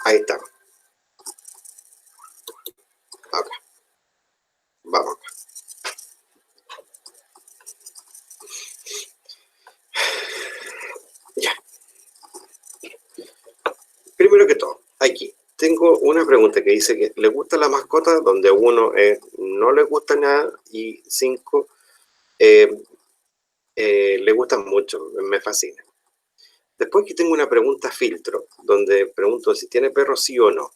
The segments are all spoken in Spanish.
Ahí está. Acá. Vamos acá. Ya. Primero que todo, aquí tengo una pregunta que dice que le gusta la mascota, donde 1 es no le gusta nada y 5 le gustan mucho, me fascina. Después que tengo una pregunta filtro, donde pregunto si tiene perro sí o no.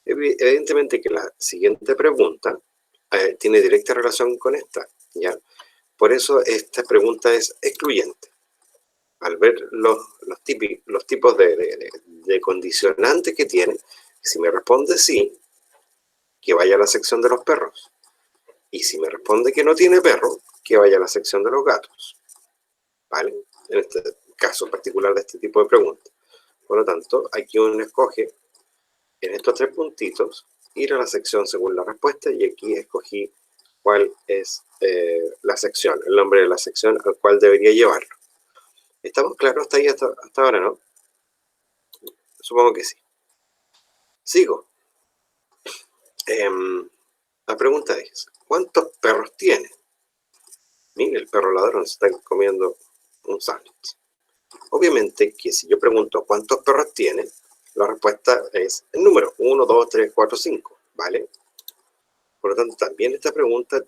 Evidentemente que la siguiente pregunta tiene directa relación con esta, ¿ya? Por eso esta pregunta es excluyente. Al ver los tipos de condicionantes que tiene, si me responde sí, que vaya a la sección de los perros. Y si me responde que no tiene perro, que vaya a la sección de los gatos. ¿Vale? En este caso particular de este tipo de preguntas. Por lo tanto, aquí uno escoge en estos 3 puntitos, ir a la sección según la respuesta, y aquí escogí cuál es la sección, el nombre de la sección al cual debería llevarlo. ¿Estamos claros hasta ahí, hasta ahora, no? Supongo que sí. Sigo. La pregunta es, ¿cuántos perros tiene? Mire, el perro ladrón se está comiendo un sándwich. Obviamente que si yo pregunto ¿cuántos perros tiene?, la respuesta es el número 1, 2, 3, 4, 5, ¿vale? Por lo tanto, también esta pregunta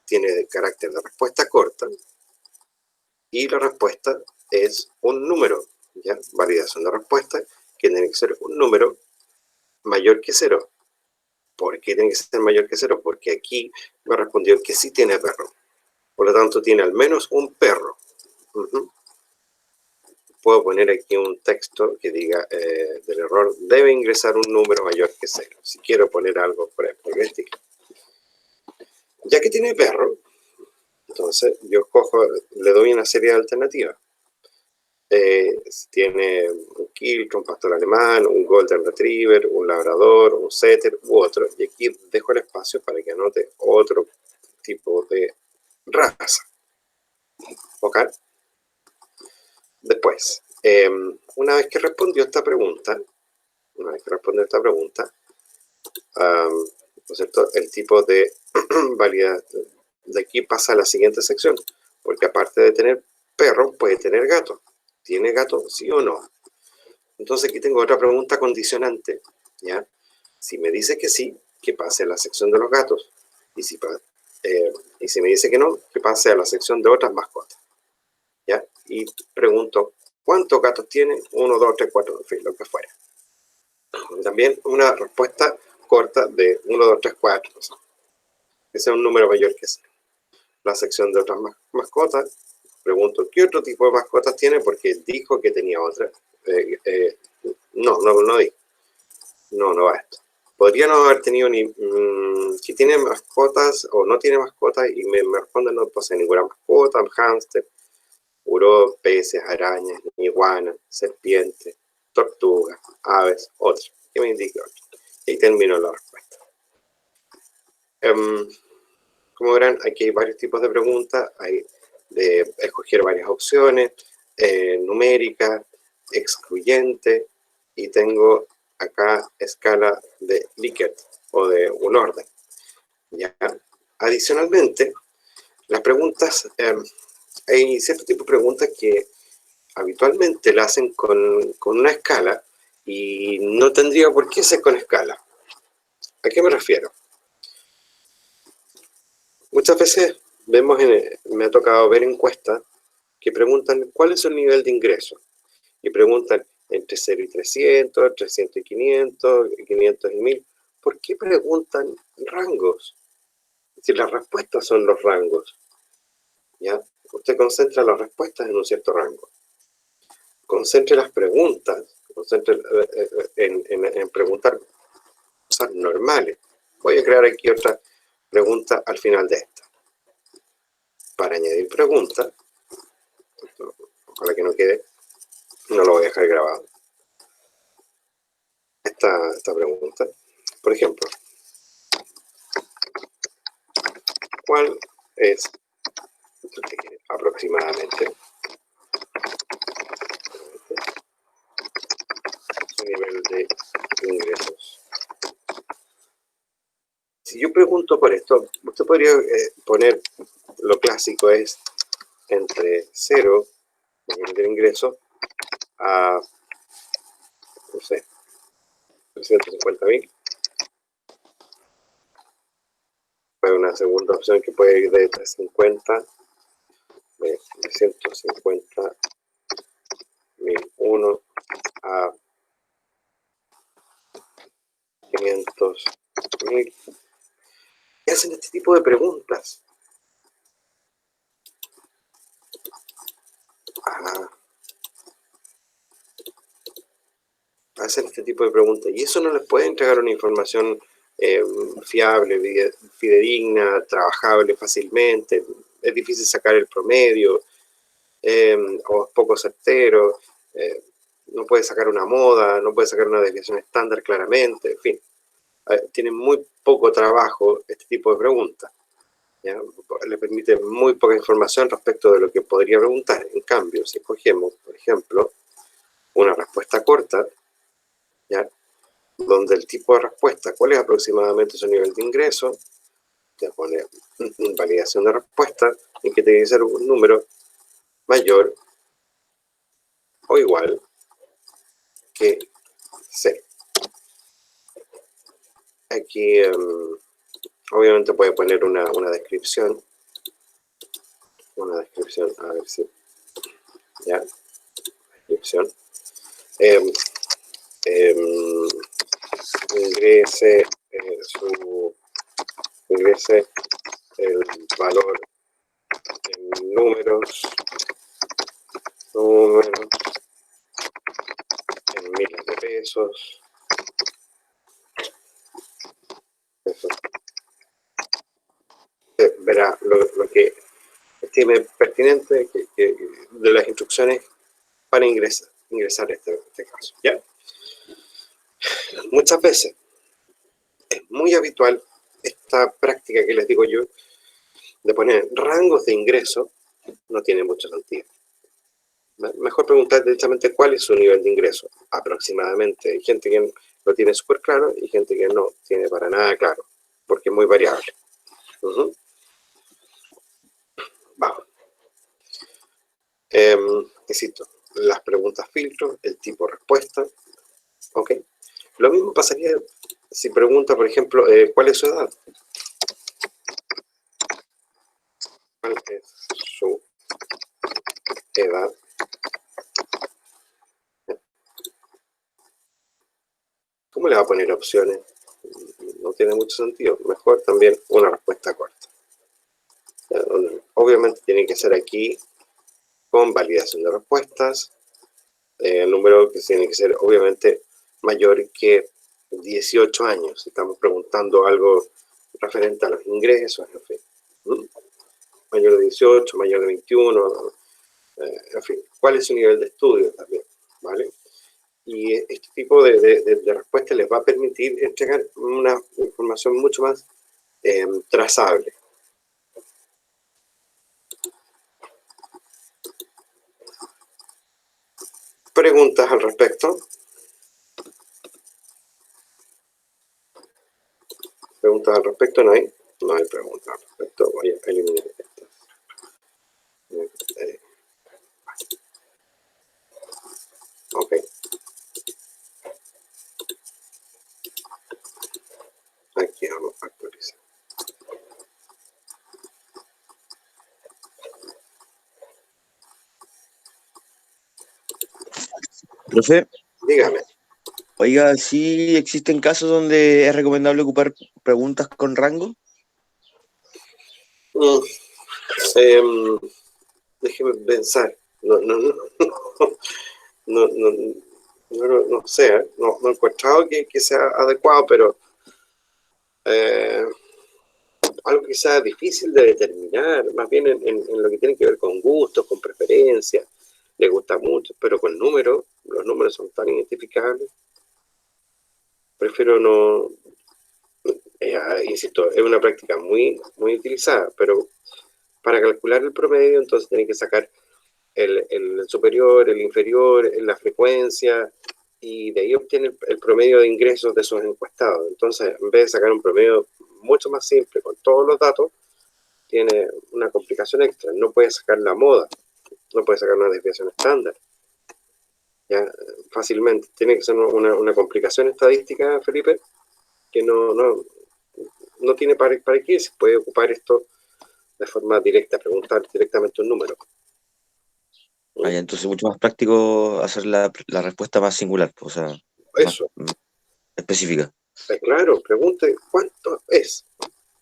tiene carácter de respuesta corta y la respuesta es un número, ¿ya? Validación de respuesta, que tiene que ser un número mayor que 0. ¿Por qué tiene que ser mayor que 0? Porque aquí me respondió que sí tiene perro. Por lo tanto, tiene al menos un perro. Puedo poner aquí un texto que diga del error, debe ingresar un número mayor que 0. Si quiero poner algo por el estilo. Ya que tiene perro, entonces yo le doy una serie de alternativas. Si tiene un quiltro, un pastor alemán, un golden retriever, un labrador, un setter u otro. Y aquí dejo el espacio para que anote otro tipo de raza. ¿Ok? Después, una vez que respondió esta pregunta, ¿no es cierto? El tipo de validad de aquí pasa a la siguiente sección, porque aparte de tener perro, puede tener gato. ¿Tiene gato, sí o no? Entonces aquí tengo otra pregunta condicionante, ¿ya? Si me dice que sí, que pase a la sección de los gatos. Y si me dice que no, que pase a la sección de otras mascotas, ¿ya? Y pregunto, ¿cuántos gatos tiene? 1, 2, 3, 4, en fin, lo que fuera. También una respuesta corta de 1, 2, 3, 4, o sea, que sea un número mayor que 0. La sección de otras mascotas, pregunto, ¿qué otro tipo de mascotas tiene? Porque dijo que tenía otra. No dijo. No va esto. Podría no haber tenido ni... si tiene mascotas o no tiene mascotas, y me responde no posee ninguna mascota, hámster, buró, peces, arañas, iguanas, serpientes, tortugas, aves, otras. ¿Qué me indica otro? Y termino la respuesta. Como verán, aquí hay varios tipos de preguntas. Hay de escoger varias opciones, numérica, excluyente, y tengo acá escala de Likert o de un orden. ¿Ya? Adicionalmente, las preguntas, hay cierto tipo de preguntas que habitualmente la hacen con una escala y no tendría por qué ser con escala. ¿A qué me refiero? Muchas veces me ha tocado ver encuestas que preguntan cuál es su nivel de ingreso. Y preguntan entre 0 y 300, 300 y 500, 500 y 1000. ¿Por qué preguntan rangos? Si las respuestas son los rangos, ¿ya? Usted concentra las respuestas en un cierto rango. Concentre las preguntas, concentre en preguntar cosas normales. Voy a crear aquí otra pregunta al final de esta. Para añadir preguntas, ojalá que no quede, no lo voy a dejar grabado. Esta pregunta, por ejemplo, ¿cuál es aproximadamente su nivel de ingreso yo pregunto por esto, usted podría poner, lo clásico es entre 0, nivel de ingreso, a, no sé, 350.000. Hay una segunda opción que puede ir de 350, de 150.001 a 500.000. Y hacen este tipo de preguntas. Hacen este tipo de preguntas. Y eso no les puede entregar una información fiable, fidedigna, trabajable fácilmente. Es difícil sacar el promedio, o es poco certero. No puede sacar una moda, no puede sacar una desviación estándar claramente, en fin. Tienen muy poco trabajo este tipo de preguntas. ¿Ya? Le permite muy poca información respecto de lo que podría preguntar. En cambio, si escogemos, por ejemplo, una respuesta corta, ¿ya? Donde el tipo de respuesta, cuál es aproximadamente su nivel de ingreso, te pone validación de respuesta, en que tiene que ser un número mayor o igual que 0. Aquí obviamente puede poner una descripción, a ver si, ya, descripción, ingrese el valor en números en miles de pesos. Eso. Verá lo que estime pertinente que de las instrucciones para ingresar este caso. ¿Ya? Muchas veces es muy habitual esta práctica que les digo yo de poner rangos de ingreso. No tiene mucho sentido. Mejor preguntar directamente cuál es su nivel de ingreso, aproximadamente. Hay gente que lo tiene súper claro y gente que no tiene para nada claro, porque es muy variable. Vamos. Insisto, las preguntas filtro, el tipo respuesta. Ok. Lo mismo pasaría si pregunta, por ejemplo, ¿cuál es su edad? ¿Cuál es su edad? ¿Cómo le va a poner opciones? No tiene mucho sentido. Mejor también una respuesta corta. Obviamente tiene que ser aquí con validación de respuestas. El número que tiene que ser obviamente mayor que 18 años. Estamos preguntando algo referente a los ingresos, en fin. Mayor de 18, mayor de 21, en fin. ¿Cuál es su nivel de estudio también? ¿Vale? Y este tipo de respuesta les va a permitir entregar una información mucho más trazable. ¿Preguntas al respecto? ¿Preguntas al respecto? No hay. No hay preguntas al respecto. Voy a eliminar estas. Ok. Aquí vamos a actualizar. Profe, Dígame. oiga, ¿sí existen casos donde es recomendable ocupar preguntas con rango? Déjeme pensar. No sé. No he encontrado que sea adecuado, pero algo que sea difícil de determinar, más bien en lo que tiene que ver con gustos, con preferencias, le gusta mucho, pero con números, los números son tan identificables. Prefiero no, insisto, es una práctica muy utilizada, pero para calcular el promedio entonces tienen que sacar el superior, el inferior, la frecuencia, y de ahí obtienen el promedio de ingresos de esos encuestados. Entonces, en vez de sacar un promedio mucho más simple, con todos los datos, tiene una complicación extra. No puede sacar la moda, no puede sacar una desviación estándar. Ya, fácilmente. Tiene que ser una complicación estadística, Felipe, que no tiene para qué. Se puede ocupar esto de forma directa, preguntar directamente un número. Entonces mucho más práctico hacer la respuesta más singular, o sea, Eso, más específica. claro, pregunte cuánto es.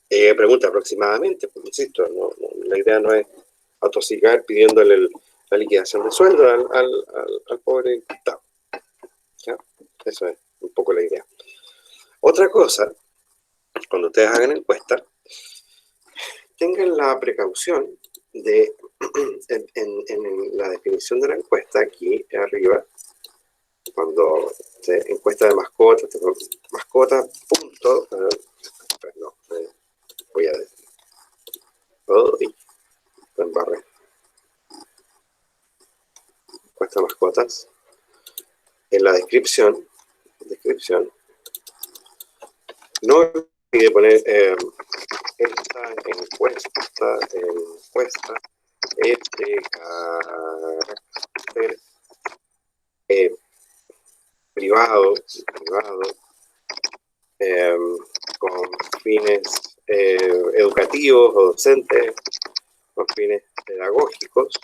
Pregunta aproximadamente, pues, insisto, la idea no es atosigar pidiéndole la liquidación de sueldo al pobre encuestado. ¿Ya? Eso es un poco la idea. Otra cosa, cuando ustedes hagan encuesta, tengan la precaución de, en la definición de la encuesta, aquí arriba, cuando se encuesta de mascotas, mascota, punto, no, voy a decir, encuesta de mascotas, en la descripción, no olvide poner esta encuesta es de carácter privado, con fines educativos o docentes, con fines pedagógicos,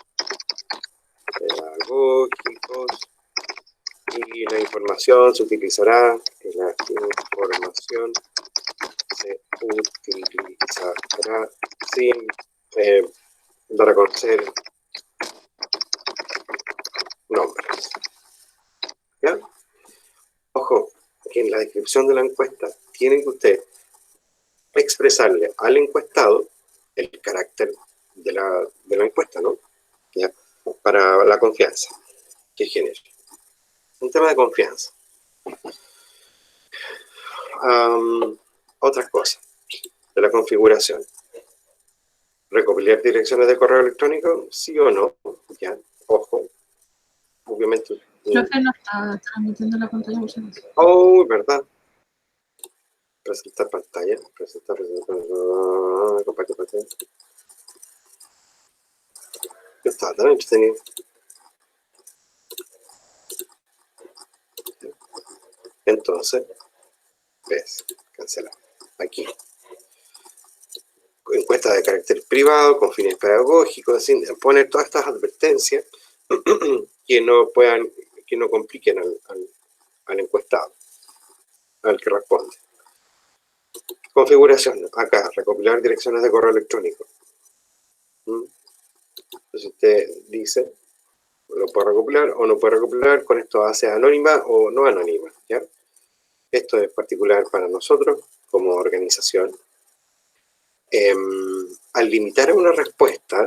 y la información se utilizará sin dar a conocer nombres. ¿Ya? Ojo, que en la descripción de la encuesta tiene que usted expresarle al encuestado el carácter de la encuesta, ¿no? ¿Ya? Para la confianza que genera. Un tema de confianza. Otras cosas de la configuración. Recopilar direcciones de correo electrónico, sí o no, ya, ojo, obviamente. Creo que no está transmitiendo la pantalla muchas veces. Oh, verdad. Presentar pantalla, compartir pantalla. Yo estaba tan entretenido. Entonces, ves, cancelar. Aquí. Encuesta de carácter privado, con fines pedagógicos, sin poner todas estas advertencias que no compliquen al encuestado, al que responde. Configuración, acá, recopilar direcciones de correo electrónico. Entonces usted dice, lo puede recopilar o no puede recopilar, con esto hace anónima o no anónima, ¿ya? Esto es particular para nosotros como organización. Al limitar una respuesta,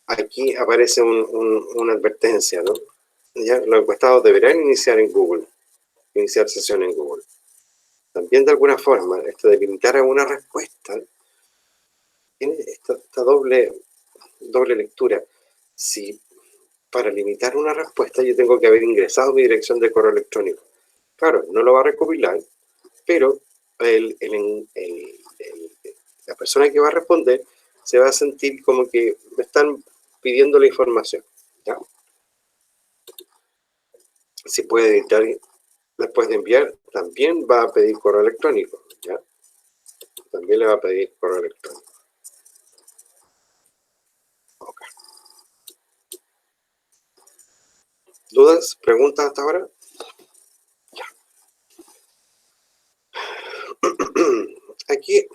aquí aparece una advertencia, ¿no? ¿Ya? Los encuestados deberán iniciar sesión en Google. También de alguna forma, esto de limitar a una respuesta, tiene esta doble lectura. Si para limitar una respuesta yo tengo que haber ingresado mi dirección de correo electrónico. Claro, no lo va a recopilar, pero la persona que va a responder se va a sentir como que me están pidiendo la información, ¿ya? Si puede editar después de enviar, también va a pedir correo electrónico, ¿ya? También le va a pedir correo electrónico. Okay. ¿Dudas? ¿Preguntas hasta ahora? Ya. Aquí.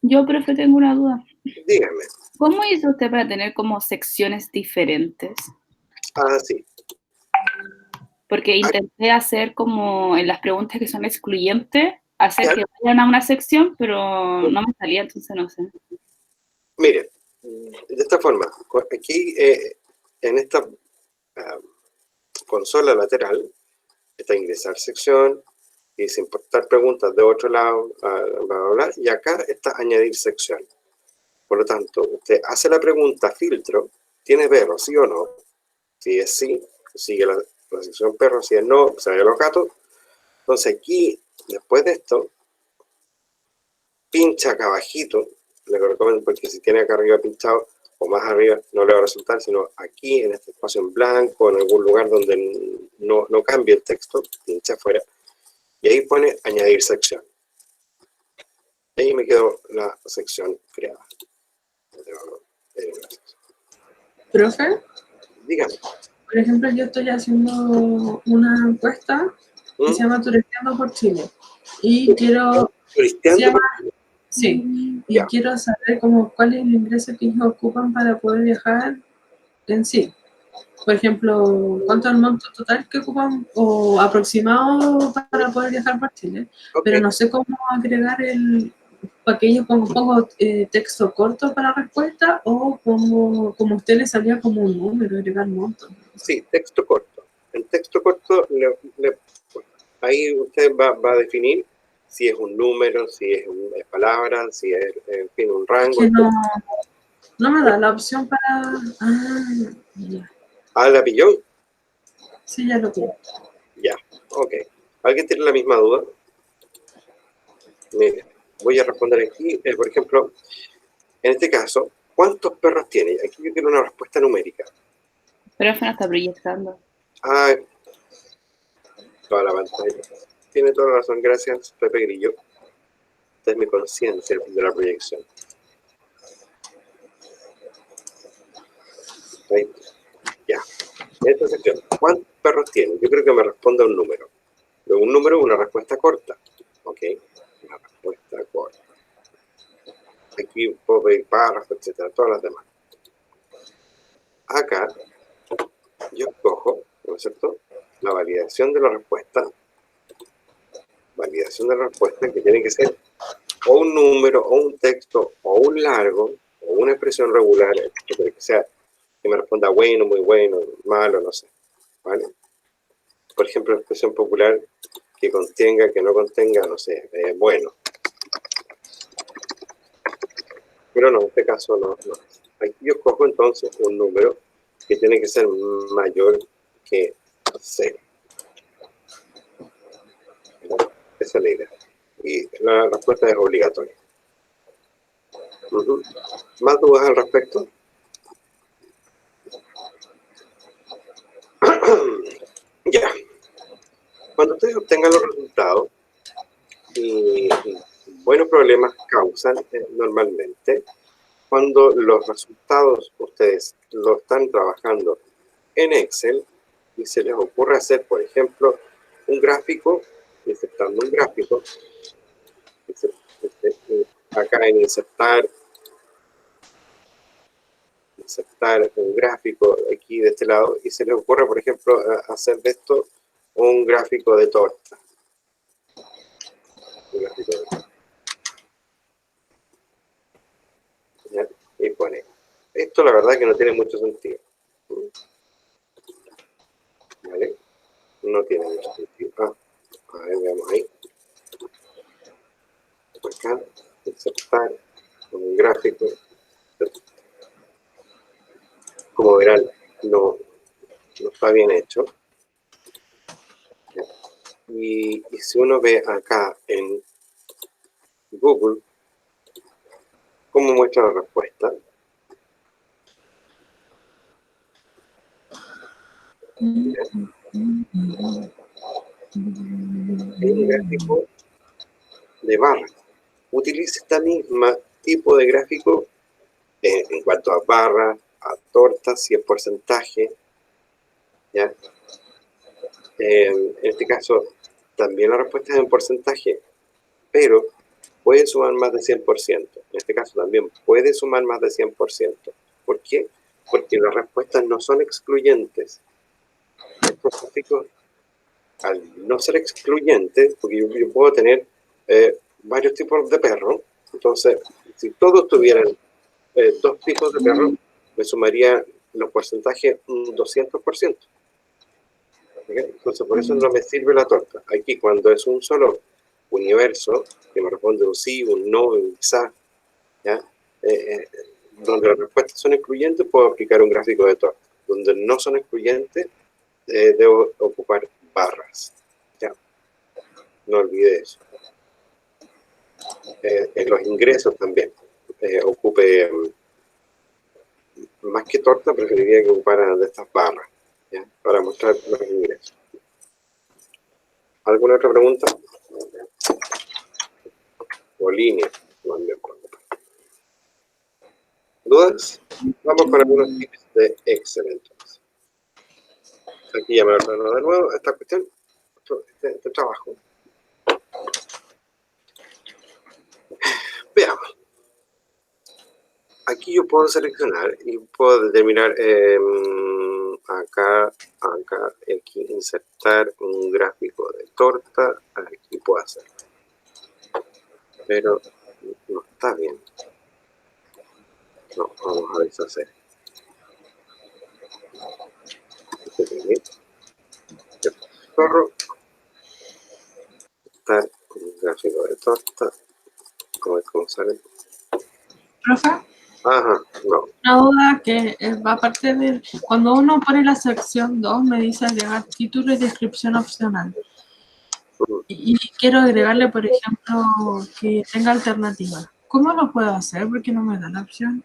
Yo, profe, tengo una duda. Dígame. ¿Cómo hizo usted para tener como secciones diferentes? Ah, sí. Porque intenté hacer como en las preguntas que son excluyentes, hacer que vayan a una sección, pero no me salía, entonces no sé. Mire, de esta forma, aquí en esta consola lateral está ingresar sección, dice importar preguntas de otro lado, bla, bla, bla, y acá está añadir sección. Por lo tanto, usted hace la pregunta filtro, ¿tiene perro, sí o no? Si es sí, sigue la sección perro, si es no, se ve los gatos. Entonces aquí, después de esto, pincha acá abajito, le recomiendo porque si tiene acá arriba pinchado o más arriba no le va a resultar, sino aquí en este espacio en blanco, en algún lugar donde no cambie el texto, pincha afuera, y ahí pone añadir sección. Y ahí me quedó la sección creada. Profe, Dígame. por ejemplo, yo estoy haciendo una encuesta que se llama Turisteando por Chile. Y quiero... Turisteando se llama- por- Sí, y Ya. quiero saber como cuál es el ingreso que ellos ocupan para poder viajar en sí. Por ejemplo, ¿cuánto es el monto total que ocupan o aproximado para poder viajar por Chile? Ok. Pero no sé cómo agregar para que ellos pongo texto corto para respuesta o como a usted le salía como un número, agregar monto. Sí, texto corto. En texto corto, ahí usted va a definir si es un número, si es palabras, si es, en fin, un rango. Que no me da la opción para... Ah, ya. Ah, ¿la pilló? Sí, ya lo tengo. Ya, ok. ¿Alguien tiene la misma duda? Mire, voy a responder aquí, por ejemplo, en este caso, ¿cuántos perros tiene? Aquí yo quiero una respuesta numérica. Pero no está proyectando. Ah, toda la pantalla. Tiene toda la razón, gracias, Pepe Grillo. Esta es mi conciencia de la proyección. Ahí. Ya. En esta sección, ¿cuántos perros tiene? Yo creo que me responda un número. Pero un número es una respuesta corta. ¿Ok? Una respuesta corta. Aquí puedo pedir párrafos, etcétera, todas las demás. Acá, yo escojo, ¿no es cierto?, la validación de la respuesta. Validación de la respuesta que tiene que ser o un número, o un texto, o un largo, o una expresión regular, que sea, que me responda bueno, muy bueno, malo, no sé. ¿Vale? Por ejemplo, expresión popular que contenga, que no contenga, no sé, bueno. Pero no, en este caso no. Aquí yo cojo entonces un número que tiene que ser mayor que 0. Esa es la idea. Y la respuesta es obligatoria. ¿Más dudas al respecto? Ya. Cuando ustedes obtengan los resultados, y buenos problemas causan normalmente cuando los resultados ustedes lo están trabajando en Excel y se les ocurre hacer, por ejemplo, un gráfico, insertando un gráfico, acá en insertar un gráfico aquí de este lado, y se les ocurre, por ejemplo, hacer de esto un gráfico de torta. Un gráfico de torta. ¿Ya? Y pone, esto la verdad que no tiene mucho sentido. ¿Vale? No tiene mucho sentido. A ver, veamos ahí. Acá, insertar un gráfico. Como verán, no está bien hecho. Y si uno ve acá en Google cómo muestra la respuesta, es un gráfico de barras. Utiliza esta misma tipo de gráfico en cuanto a barras, a tortas, si es porcentaje, ¿ya? En este caso, también la respuesta es en porcentaje, pero puede sumar más de 100%. En este caso también puede sumar más de 100%. ¿Por qué? Porque las respuestas no son excluyentes. Estos gráficos, al no ser excluyentes, porque yo puedo tener varios tipos de perros, entonces, si todos tuvieran 2 tipos de perros, me sumaría los porcentajes un 200%. ¿Okay? Entonces, por eso no me sirve la torta. Aquí, cuando es un solo universo, que me responde un sí, un no, un quizá, ¿ya? Donde las respuestas son excluyentes, puedo aplicar un gráfico de torta. Donde no son excluyentes, debo ocupar barras. ¿Ya? No olvide eso. En los ingresos también. Ocupe, más que torta, preferiría que ocupara de estas barras, ¿ya? Para mostrar los ingresos. ¿Alguna otra pregunta? O línea. ¿Dudas? Vamos con algunos tips de Excel entonces. Aquí ya me lo de nuevo esta cuestión, este trabajo. Veamos. Aquí yo puedo seleccionar y puedo determinar acá, aquí insertar un gráfico de torta, aquí puedo hacer. Pero no está bien. No, vamos a deshacer. Corro. Está un gráfico de torta. ¿Cómo sale? Profe, Ajá, no. una duda que va aparte de cuando uno pone la sección 2 me dice agregar título y descripción opcional. Y quiero agregarle, por ejemplo, que tenga alternativa. ¿Cómo lo puedo hacer? Porque no me da la opción.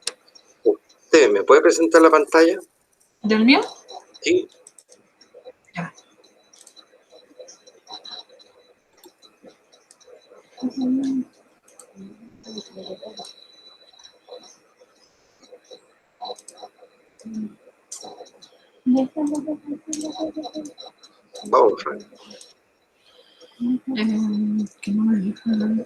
¿Usted me puede presentar la pantalla? ¿Del mío? Sí. Ya. Vamos a ver. Que no me deja nada.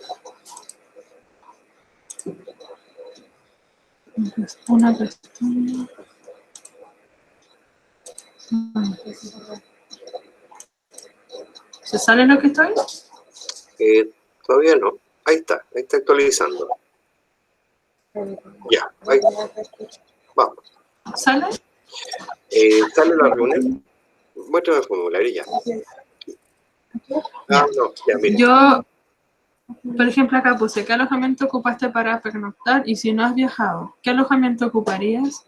Una pestaña. ¿Se sale lo que estoy? Todavía no. Ahí está actualizando. Ya, ahí. Vamos. ¿Sale? Sale la reunión. Muéstrame el formulario y ya. Ah, no, ya, mire. Yo, por ejemplo, acá puse, ¿qué alojamiento ocupaste para pernoctar? Y si no has viajado, ¿qué alojamiento ocuparías?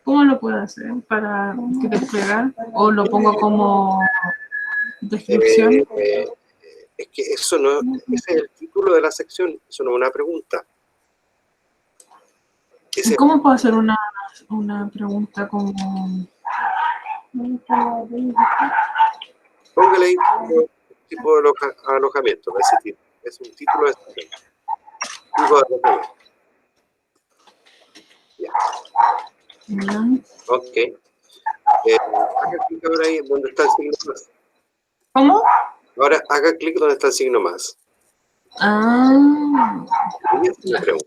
¿Cómo lo puedo hacer para desplegar? ¿O lo pongo como descripción? Es que eso no, ese es el título de la sección, eso no es una pregunta. ¿Cómo puedo hacer una pregunta como... Póngale ahí tipo de alojamiento, ese tipo. Es un título de sección. Tipo de alojamiento. Ya. Ok. Haga clic ahora ahí donde está el signo más. ¿Cómo? Ahora haga clic donde está el signo más. Ah, Y esa es la pregunta.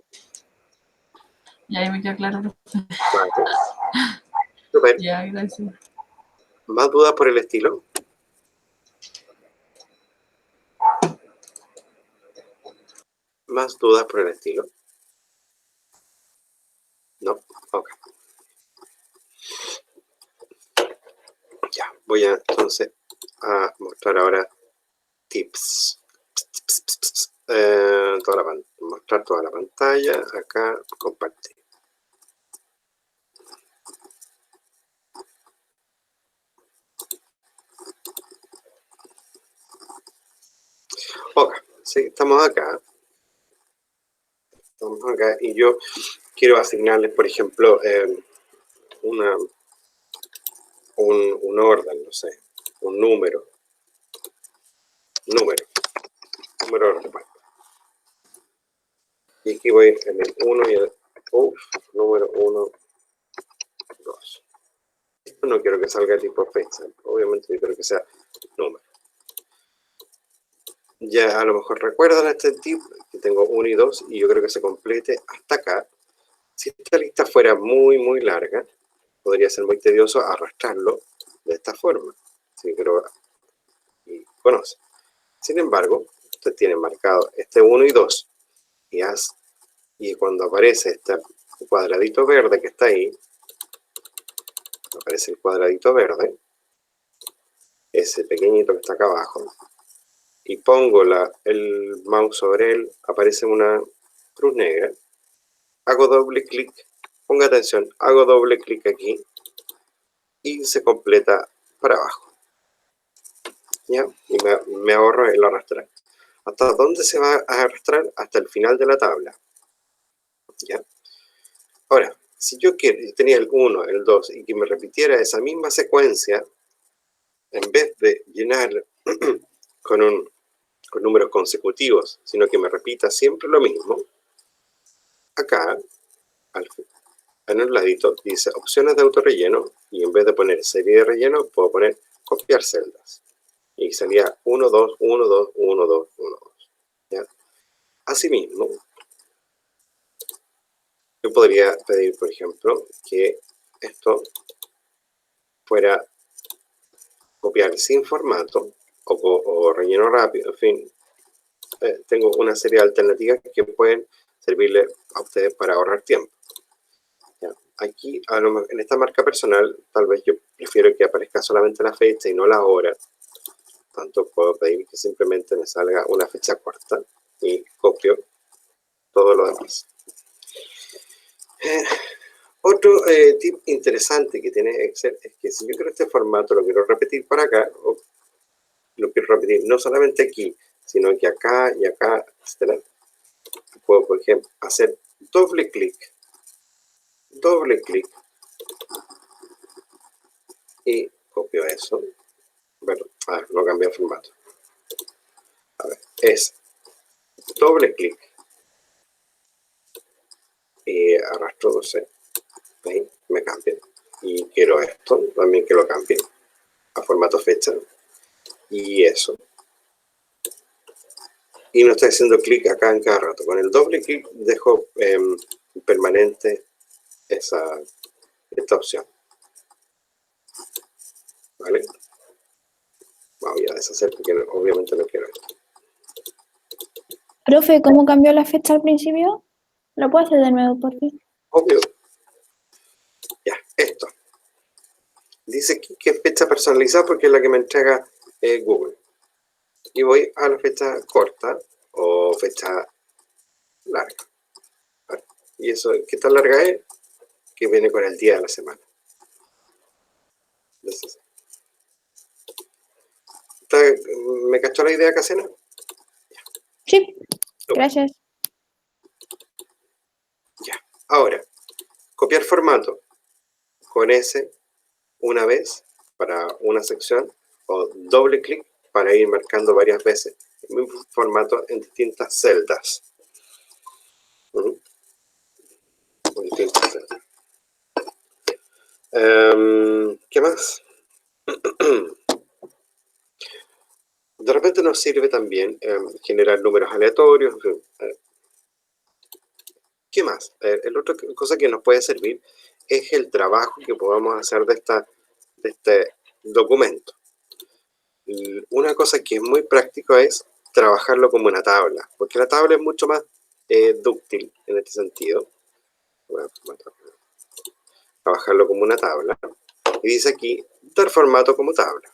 y ahí me queda claro. Vale. Super. Ya, gracias. ¿Más dudas por el estilo? ¿Más dudas por el estilo? No, ok. Ya, voy a entonces a mostrar ahora tips. Mostrar toda la pantalla. Acá, compartir. Ok, sí, estamos acá. Estamos acá y yo quiero asignarles, por ejemplo, un orden, no sé, un número de reparto. Y aquí voy en el 1 y el número 1, 2. Esto no quiero que salga tipo fecha, obviamente yo quiero que sea número. Ya a lo mejor recuerdan este tip, que tengo 1 y 2 y yo creo que se complete hasta acá. Si esta lista fuera muy larga, podría ser muy tedioso arrastrarlo de esta forma. Sí, pero y conoce. Sin embargo, usted tiene marcado este 1 y 2 y cuando aparece este cuadradito verde que está ahí, aparece el cuadradito verde, ese pequeñito que está acá abajo, y pongo el mouse sobre él, aparece una cruz negra, hago doble clic, ponga atención, hago doble clic aquí y se completa para abajo. ¿Ya? Y me ahorro el arrastrar. ¿Hasta dónde se va a arrastrar? Hasta el final de la tabla. ¿Ya? Ahora, si yo tenía el 1, el 2 y que me repitiera esa misma secuencia, en vez de llenar con números consecutivos, sino que me repita siempre lo mismo, acá, en el ladito, dice opciones de autorrelleno, y en vez de poner serie de relleno, puedo poner copiar celdas. Y salía 1, 2, 1, 2, 1, 2, 1, 2. ¿Ya? Asimismo, yo podría pedir, por ejemplo, que esto fuera copiar sin formato o relleno rápido, en fin. Tengo una serie de alternativas que pueden servirle a ustedes para ahorrar tiempo. ¿Ya? Aquí, en esta marca personal, tal vez yo prefiero que aparezca solamente la fecha y no la hora. Tanto puedo pedir que simplemente me salga una fecha corta y copio todo lo demás. Otro tip interesante que tiene Excel es que si yo quiero este formato, lo quiero repetir para acá, o lo quiero repetir no solamente aquí, sino que acá y acá, etc. Puedo, por ejemplo, hacer doble clic, y copio eso. Bueno, no cambié el formato. A ver, es doble clic y arrastro, no sé, ahí me cambia. Y quiero esto, también que lo cambie a formato fecha. Y eso. Y no estoy haciendo clic acá en cada rato. Con el doble clic dejo permanente esta opción. ¿Vale? Voy a deshacer porque obviamente no quiero esto. Profe, ¿cómo cambió la fecha al principio? ¿Lo puedo hacer de nuevo, por fin? Obvio. Ya, esto. Dice aquí que es fecha personalizada porque es la que me entrega Google. Y voy a la fecha corta o fecha larga. ¿Vale? Y eso, ¿qué tan larga es? Que viene con el día de la semana. Entonces, ¿me cachó la idea, Casena? Sí, gracias. Ya. Ahora, copiar formato con S una vez para una sección o doble clic para ir marcando varias veces el mismo formato en distintas celdas. ¿Qué más? De repente nos sirve también generar números aleatorios. ¿Qué más? La otra cosa que nos puede servir es el trabajo que podamos hacer de este documento. Y una cosa que es muy práctico es trabajarlo como una tabla, porque la tabla es mucho más dúctil en este sentido. Bueno, trabajarlo como una tabla. Y dice aquí, dar formato como tabla.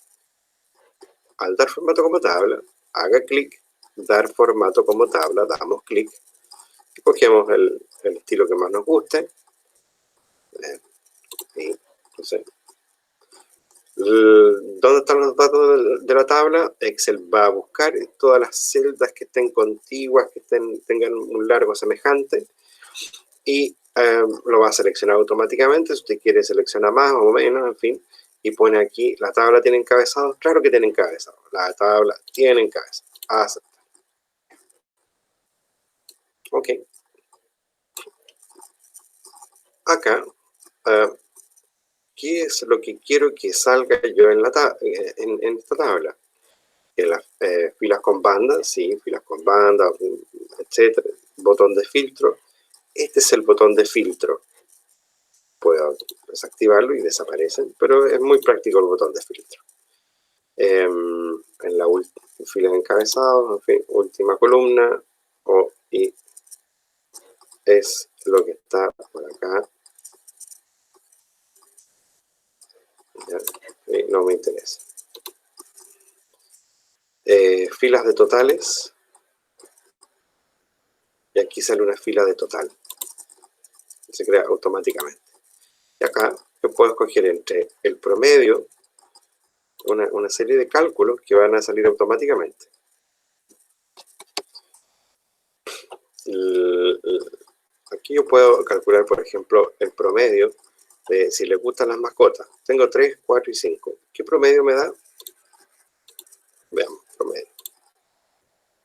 Al dar formato como tabla, haga clic, dar formato como tabla, damos clic, y cogemos el estilo que más nos guste. Y, no sé. ¿Dónde están los datos de la tabla? Excel va a buscar todas las celdas que estén contiguas, que tengan un largo semejante, y lo va a seleccionar automáticamente. Si usted quiere seleccionar más o menos, en fin, y pone aquí, la tabla tiene encabezado. Claro que tiene encabezado. La tabla tiene encabezado. Aceptar. Ok. Acá, ¿qué es lo que quiero que salga yo en esta tabla? Que las filas con bandas, sí, filas con bandas, etcétera. Botón de filtro. Este es el botón de filtro. Puedo desactivarlo y desaparecen, pero es muy práctico el botón de filtro. En la fila de encabezados, en fin, última columna, y es lo que está por acá. Ya, no me interesa. Filas de totales. Y aquí sale una fila de total. Se crea automáticamente. Y acá yo puedo escoger entre el promedio, una serie de cálculos que van a salir automáticamente. aquí yo puedo calcular, por ejemplo, el promedio de si les gustan las mascotas. Tengo 3, 4 y 5. ¿Qué promedio me da? Veamos, promedio.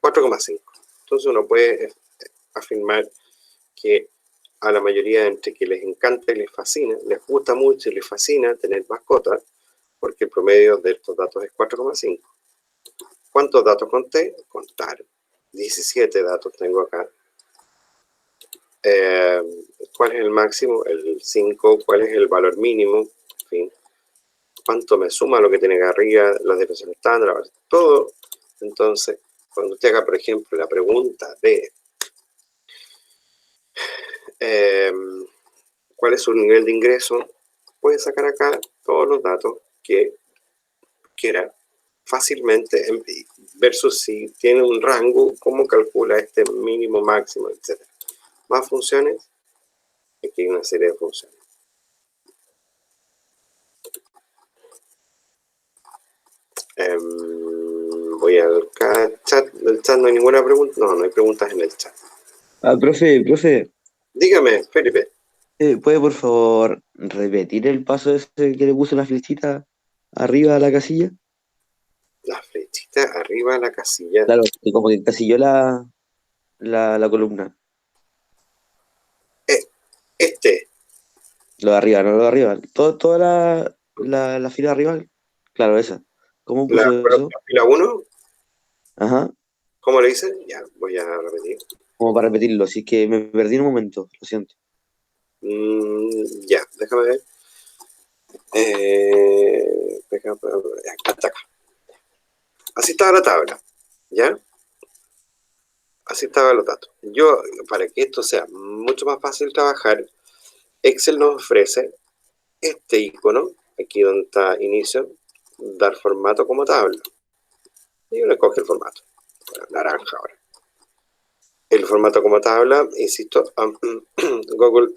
4,5. Entonces uno puede afirmar que a la mayoría entre que les encanta y les fascina, les gusta mucho y les fascina tener mascotas, porque el promedio de estos datos es 4,5. ¿Cuántos datos conté? Contar. 17 datos tengo acá. ¿Cuál es el máximo? El 5. ¿Cuál es el valor mínimo? En fin. ¿Cuánto me suma lo que tiene acá arriba? La definición estándar, todo. Entonces, cuando usted haga, por ejemplo, la pregunta de ¿cuál es su nivel de ingreso? Puede sacar acá todos los datos que quiera fácilmente versus si tiene un rango, cómo calcula este mínimo, máximo, etc. Más funciones, aquí hay una serie de funciones. Voy al chat. ¿El chat no hay ninguna pregunta? No, no hay preguntas en el chat. Profe, Dígame, Felipe. ¿puede por favor repetir el paso ese que le puso la flechita arriba de la casilla? La flechita arriba de la casilla. Claro, que como que encasilló la columna. Este, Lo de arriba, no lo de arriba. Toda la fila de arriba, claro, esa. ¿Cómo la puso eso? fila 1, Ajá, ¿cómo le dice? Ya, voy a repetir. como para repetirlo, así que me perdí en un momento, lo siento. Ya, déjame ver. Hasta acá. Así estaba la tabla, ¿ya? Así estaban los datos. Yo, para que esto sea mucho más fácil trabajar, Excel nos ofrece este icono, aquí donde está inicio, dar formato como tabla. Y uno escoge el formato, naranja ahora. El formato como tabla, insisto, Google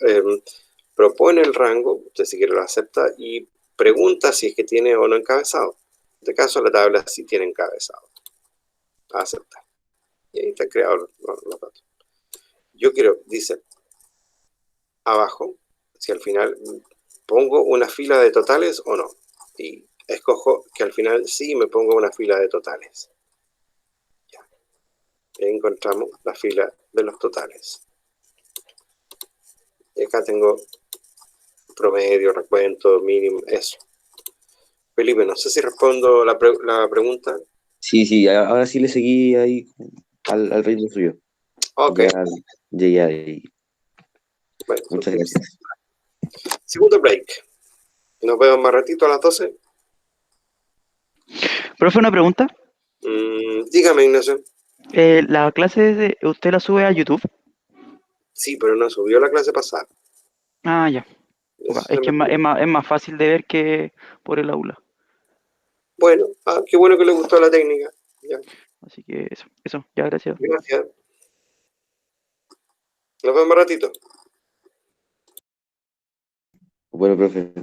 propone el rango, usted si quiere lo acepta, y pregunta si es que tiene o no encabezado. En este caso la tabla sí tiene encabezado. Aceptar. Y ahí están creados los datos. Yo quiero, dice, abajo, si al final pongo una fila de totales o no. Y escojo que al final sí me pongo una fila de totales. Ya. Y ahí encontramos la fila de los totales. Y acá tengo promedio, recuento, mínimo, eso. Felipe, no sé si respondo la pregunta. Sí, ahora sí le seguí ahí al ritmo suyo. Ok, Ya llegué ahí. bueno, Muchas gracias. segundo break. Nos vemos más ratito a las 12. Profe, una pregunta. Dígame, Ignacio. ¿La clase usted la sube a YouTube? Sí, pero no subió la clase pasada. Ah, ya. Ok, Eso es se que me olvidó. es más fácil de ver que por el aula. Bueno, qué bueno que le gustó la técnica. Ya, Así que eso, ya, gracias. gracias. Nos vemos más ratito. Bueno, profe.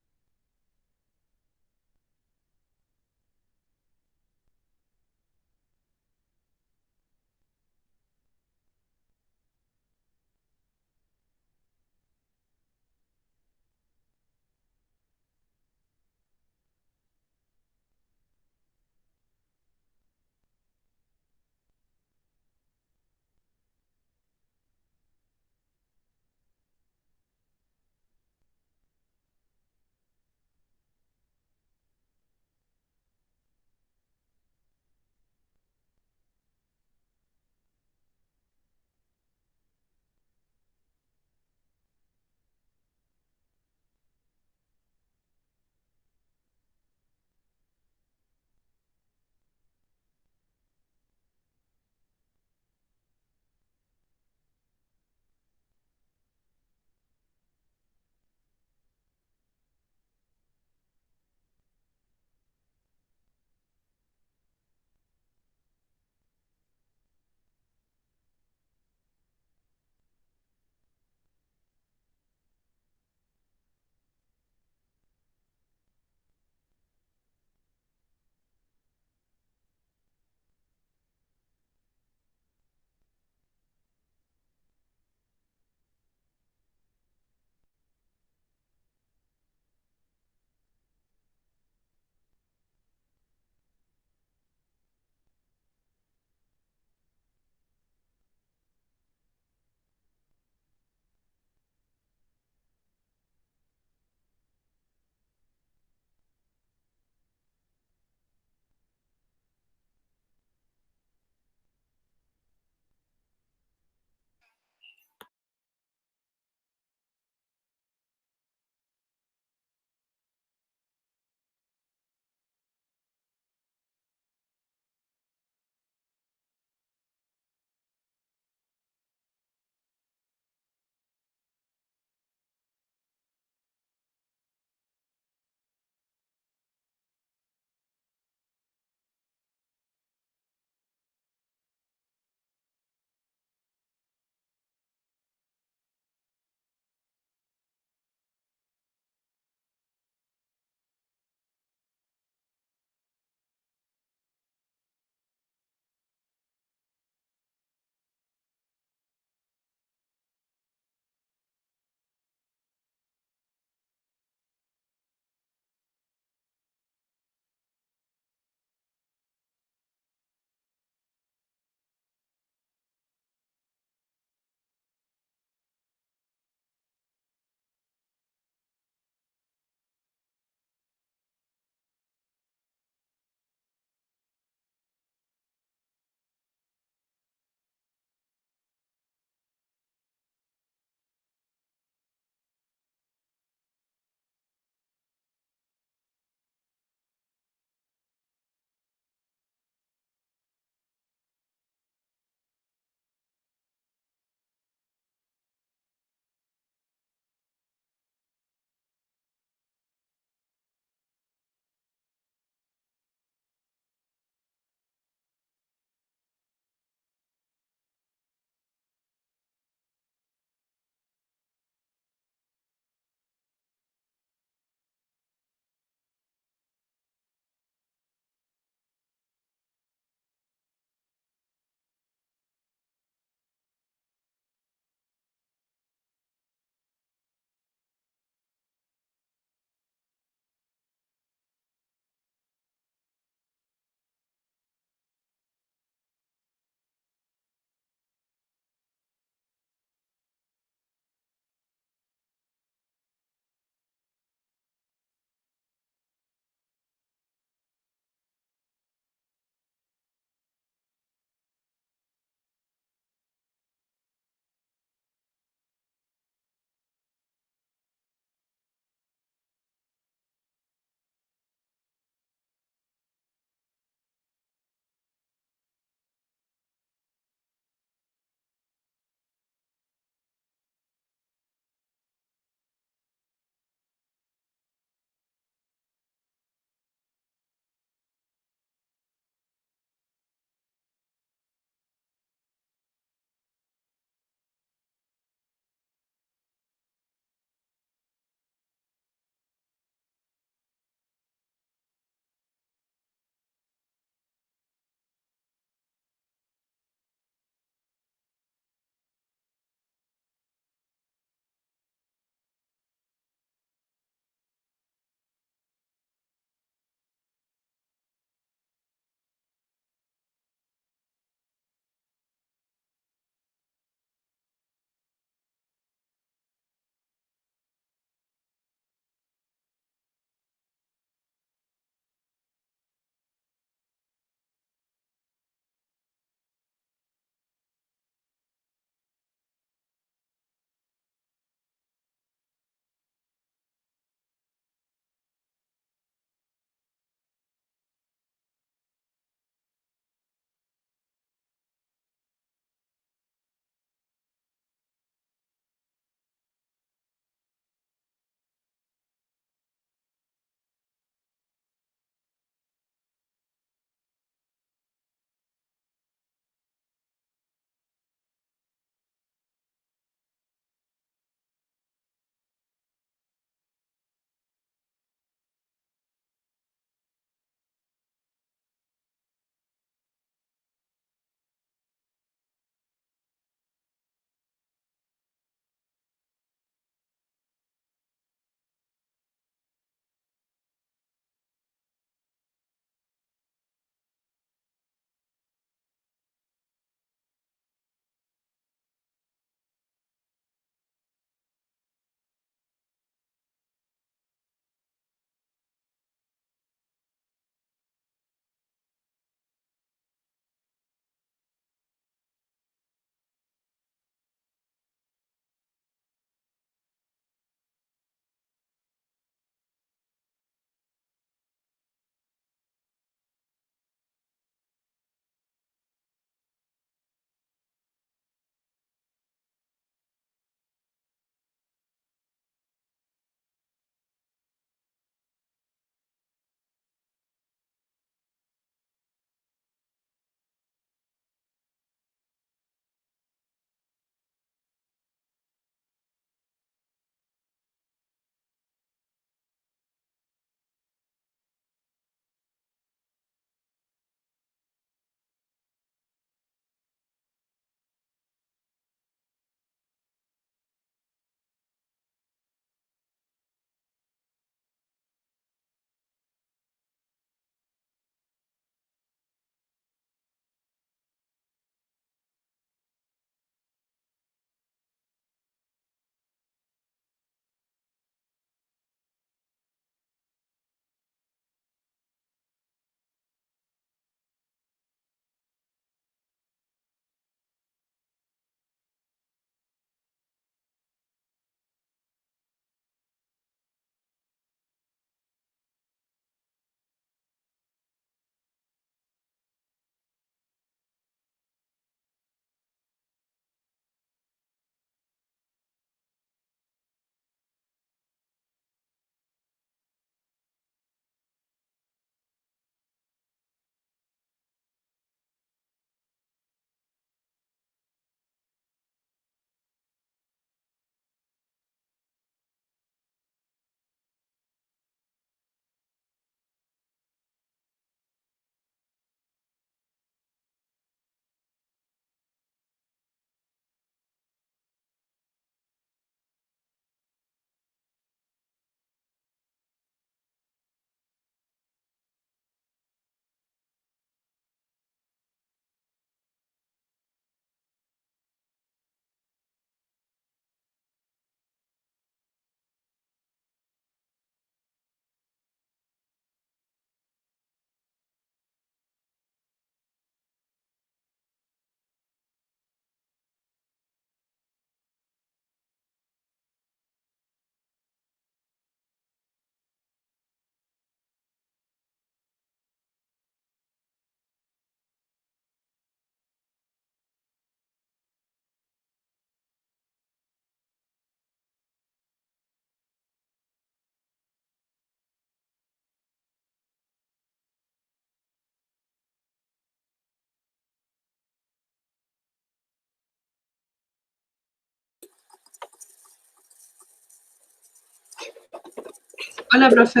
Hola, profe.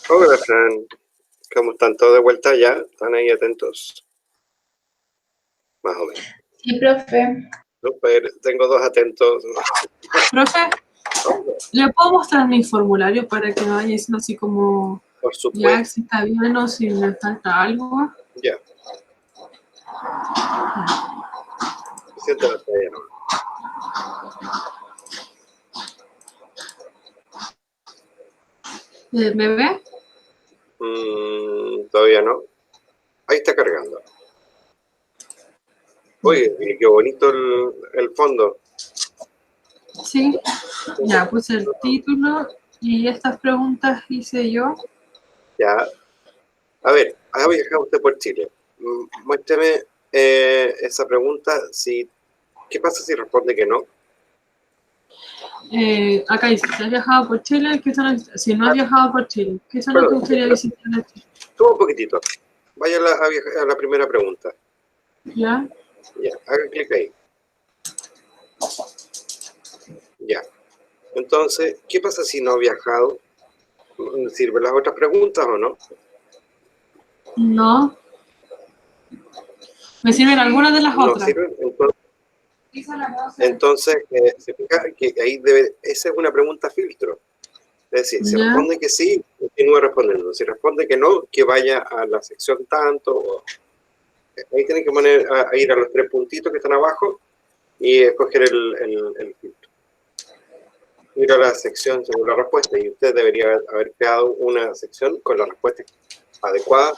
Hola, Fran. ¿Cómo están todos de vuelta ya? ¿Están ahí atentos? Más o menos. Sí, profe. Super, tengo dos atentos. Profe, ¿le puedo mostrar mi formulario para que me vaya diciendo así como Por ya supuesto. si está bien o si me falta algo? Ya. Siéntate ahí, ¿no? ¿Me ve? Todavía no. Ahí está cargando. Oye, y qué bonito el fondo. Sí. Ya puse el título y estas preguntas hice yo. Ya. A ver, ¿ha viajado usted por Chile? Muéstrame esa pregunta. ¿Qué pasa si responde que no? Acá dice, si has viajado por Chile, ¿qué son si no has viajado por Chile, ¿qué son lo que gustaría visitar en Chile? Sube un poquitito. Vaya a la primera pregunta. ¿Ya? Ya, haga clic ahí. Ya. Entonces, ¿qué pasa si no ha viajado? ¿Sirven las otras preguntas o no? No. Me sirven algunas de las No otras. sirven. Entonces se fija que ahí esa es una pregunta filtro. Es decir, si Ya. responde que sí, continúe respondiendo. Si responde que no, que vaya a la sección tanto. Ahí tienen que poner a ir a los tres puntitos que están abajo y escoger el filtro. Ir a la sección según la respuesta, y usted debería haber creado una sección con la respuesta adecuada.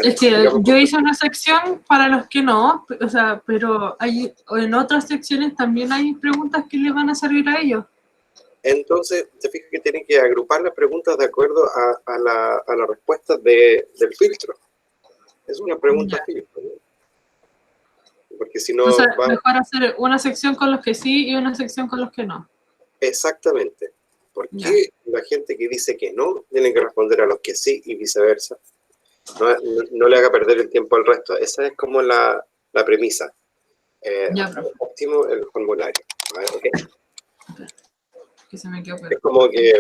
Es que yo hice una sección para los que no, o sea, pero hay, en otras secciones también hay preguntas que les van a servir a ellos. Entonces, se fija que tienen que agrupar las preguntas de acuerdo a la respuesta del filtro. Es una pregunta Ya. filtro, ¿no? Porque si no Entonces, va mejor hacer una sección con los que sí y una sección con los que no. exactamente. ¿Por Ya. qué la gente que dice que no tiene que responder a los que sí y viceversa? No le haga perder el tiempo al resto. Esa es como la premisa. Ya, profe, Óptimo el formulario. ¿Okay? que se me quedó Es pegado. como que,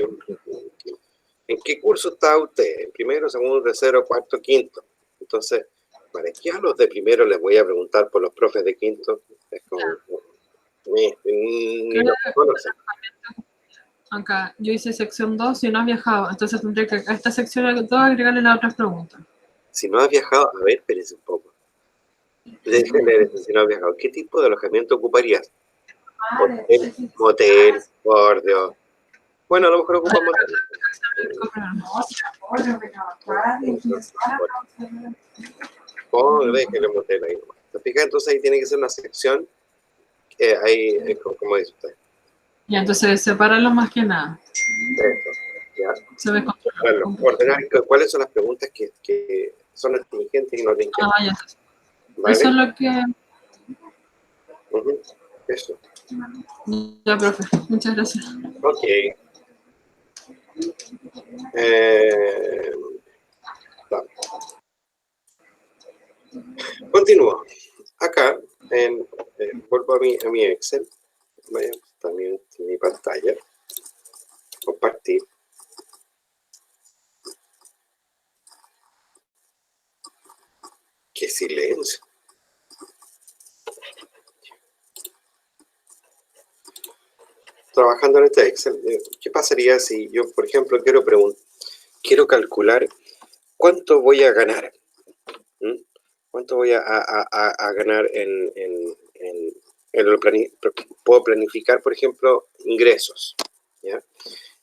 ¿en qué curso está usted? ¿En primero, segundo, tercero, cuarto, quinto? Entonces, ¿para qué a los de primero les voy a preguntar por los profes de quinto? Es como, ni los conocen. Acá, yo hice sección 2 y no has viajado, entonces tendré que a esta sección 2 agregarle las otras preguntas. Si no has viajado, a ver, espérese un poco. Déjeme leer esto, si no has viajado. ¿Qué tipo de alojamiento ocuparías? Hotel, motel, por Dios. Bueno, a lo mejor ocupan motel. Oh, déjale el motel ahí nomás. ¿Te fijas? Entonces ahí tiene que ser una sección que ahí, como dice usted. Y entonces separarlo más que nada. Eso, ya. Se ve Bueno, ordenar cuáles son las preguntas que son astringentes y no astringentes. Ah, ya. ¿Vale? Eso es lo que... Eso. Ya, profe. Muchas gracias. Ok. Vale. Continúo. Acá, vuelvo a mi Excel. Vaya, también en mi pantalla. Compartir. ¡Qué silencio! Trabajando en este Excel, ¿qué pasaría si yo, por ejemplo, quiero calcular cuánto voy a ganar? ¿Cuánto voy a ganar puedo planificar, por ejemplo, ingresos? ¿Ya?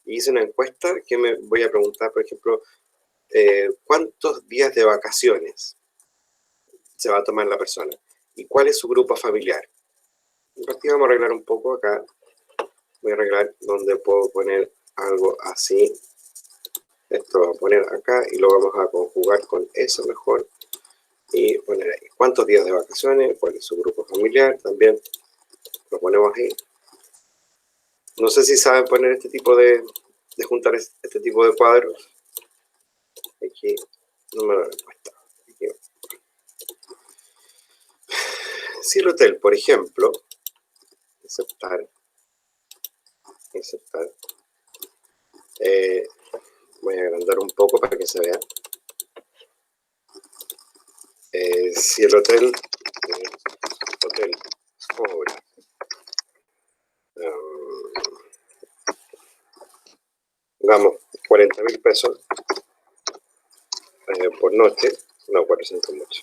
Y hice una encuesta que me voy a preguntar, por ejemplo, ¿cuántos días de vacaciones se va a tomar la persona? ¿Y cuál es su grupo familiar? Aquí vamos a arreglar un poco acá. Voy a arreglar donde puedo poner algo así. Esto lo voy a poner acá y lo vamos a conjugar con eso mejor. Y poner ahí. ¿Cuántos días de vacaciones? ¿Cuál es su grupo familiar? También lo ponemos ahí. No sé si saben poner este tipo de juntar este tipo de cuadros. Aquí, número de respuesta. Aquí. Si el hotel, por ejemplo, aceptar, si el hotel cobra digamos 40.000 pesos por noche, no, 400 mucho,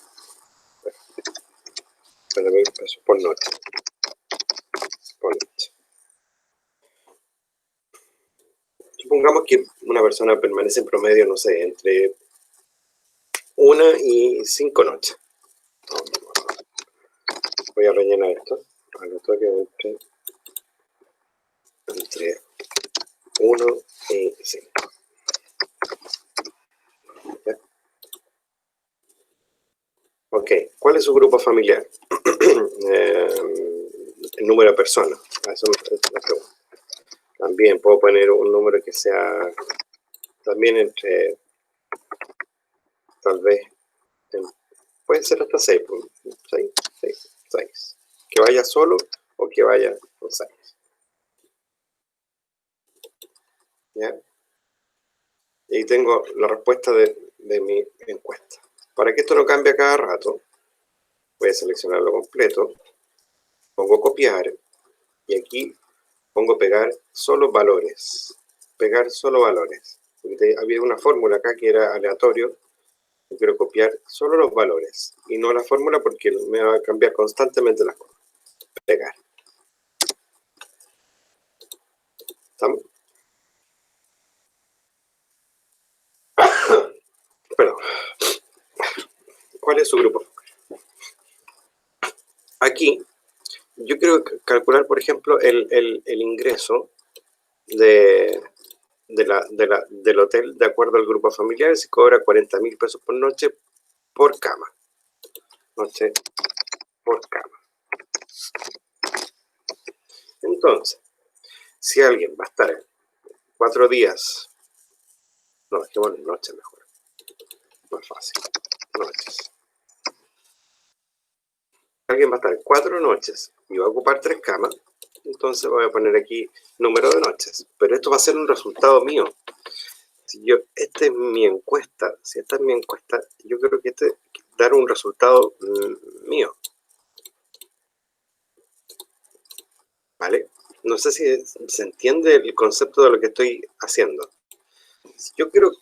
40.000 pesos por noche. Supongamos que una persona permanece en promedio, no sé, entre 1 y 5 noches. Voy a rellenar esto. Aleatorio entre 1 y 5. ¿Ya? Ok, ¿cuál es su grupo familiar? El número de personas. Eso es la pregunta. También puedo poner un número que sea también entre, tal vez, puede ser hasta 6, 6. Que vaya solo o que vaya con 6. ¿Ya? Y ahí tengo la respuesta de mi encuesta. Para que esto no cambie a cada rato, voy a seleccionarlo completo, pongo copiar y aquí pongo pegar solo valores. Pegar solo valores. Porque había una fórmula acá que era aleatorio. Yo quiero copiar solo los valores y no la fórmula porque me va a cambiar constantemente la fórmula. Pegar. ¿Estamos? Perdón. ¿Cuál es su grupo? Aquí, yo quiero calcular, por ejemplo, el ingreso del hotel de acuerdo al grupo familiar. Se cobra 40.000 pesos por noche por cama. Noche por cama. Entonces, si alguien va a estar 4 días, no, es que bueno, noche mejor. Más fácil. Noches. Alguien va a estar 4 noches y va a ocupar 3 camas, entonces voy a poner aquí número de noches. Pero esto va a ser un resultado mío. Si esta es mi encuesta, si esta es mi encuesta, yo creo que dar un resultado mío. ¿Vale? No sé si se entiende el concepto de lo que estoy haciendo. Si yo quiero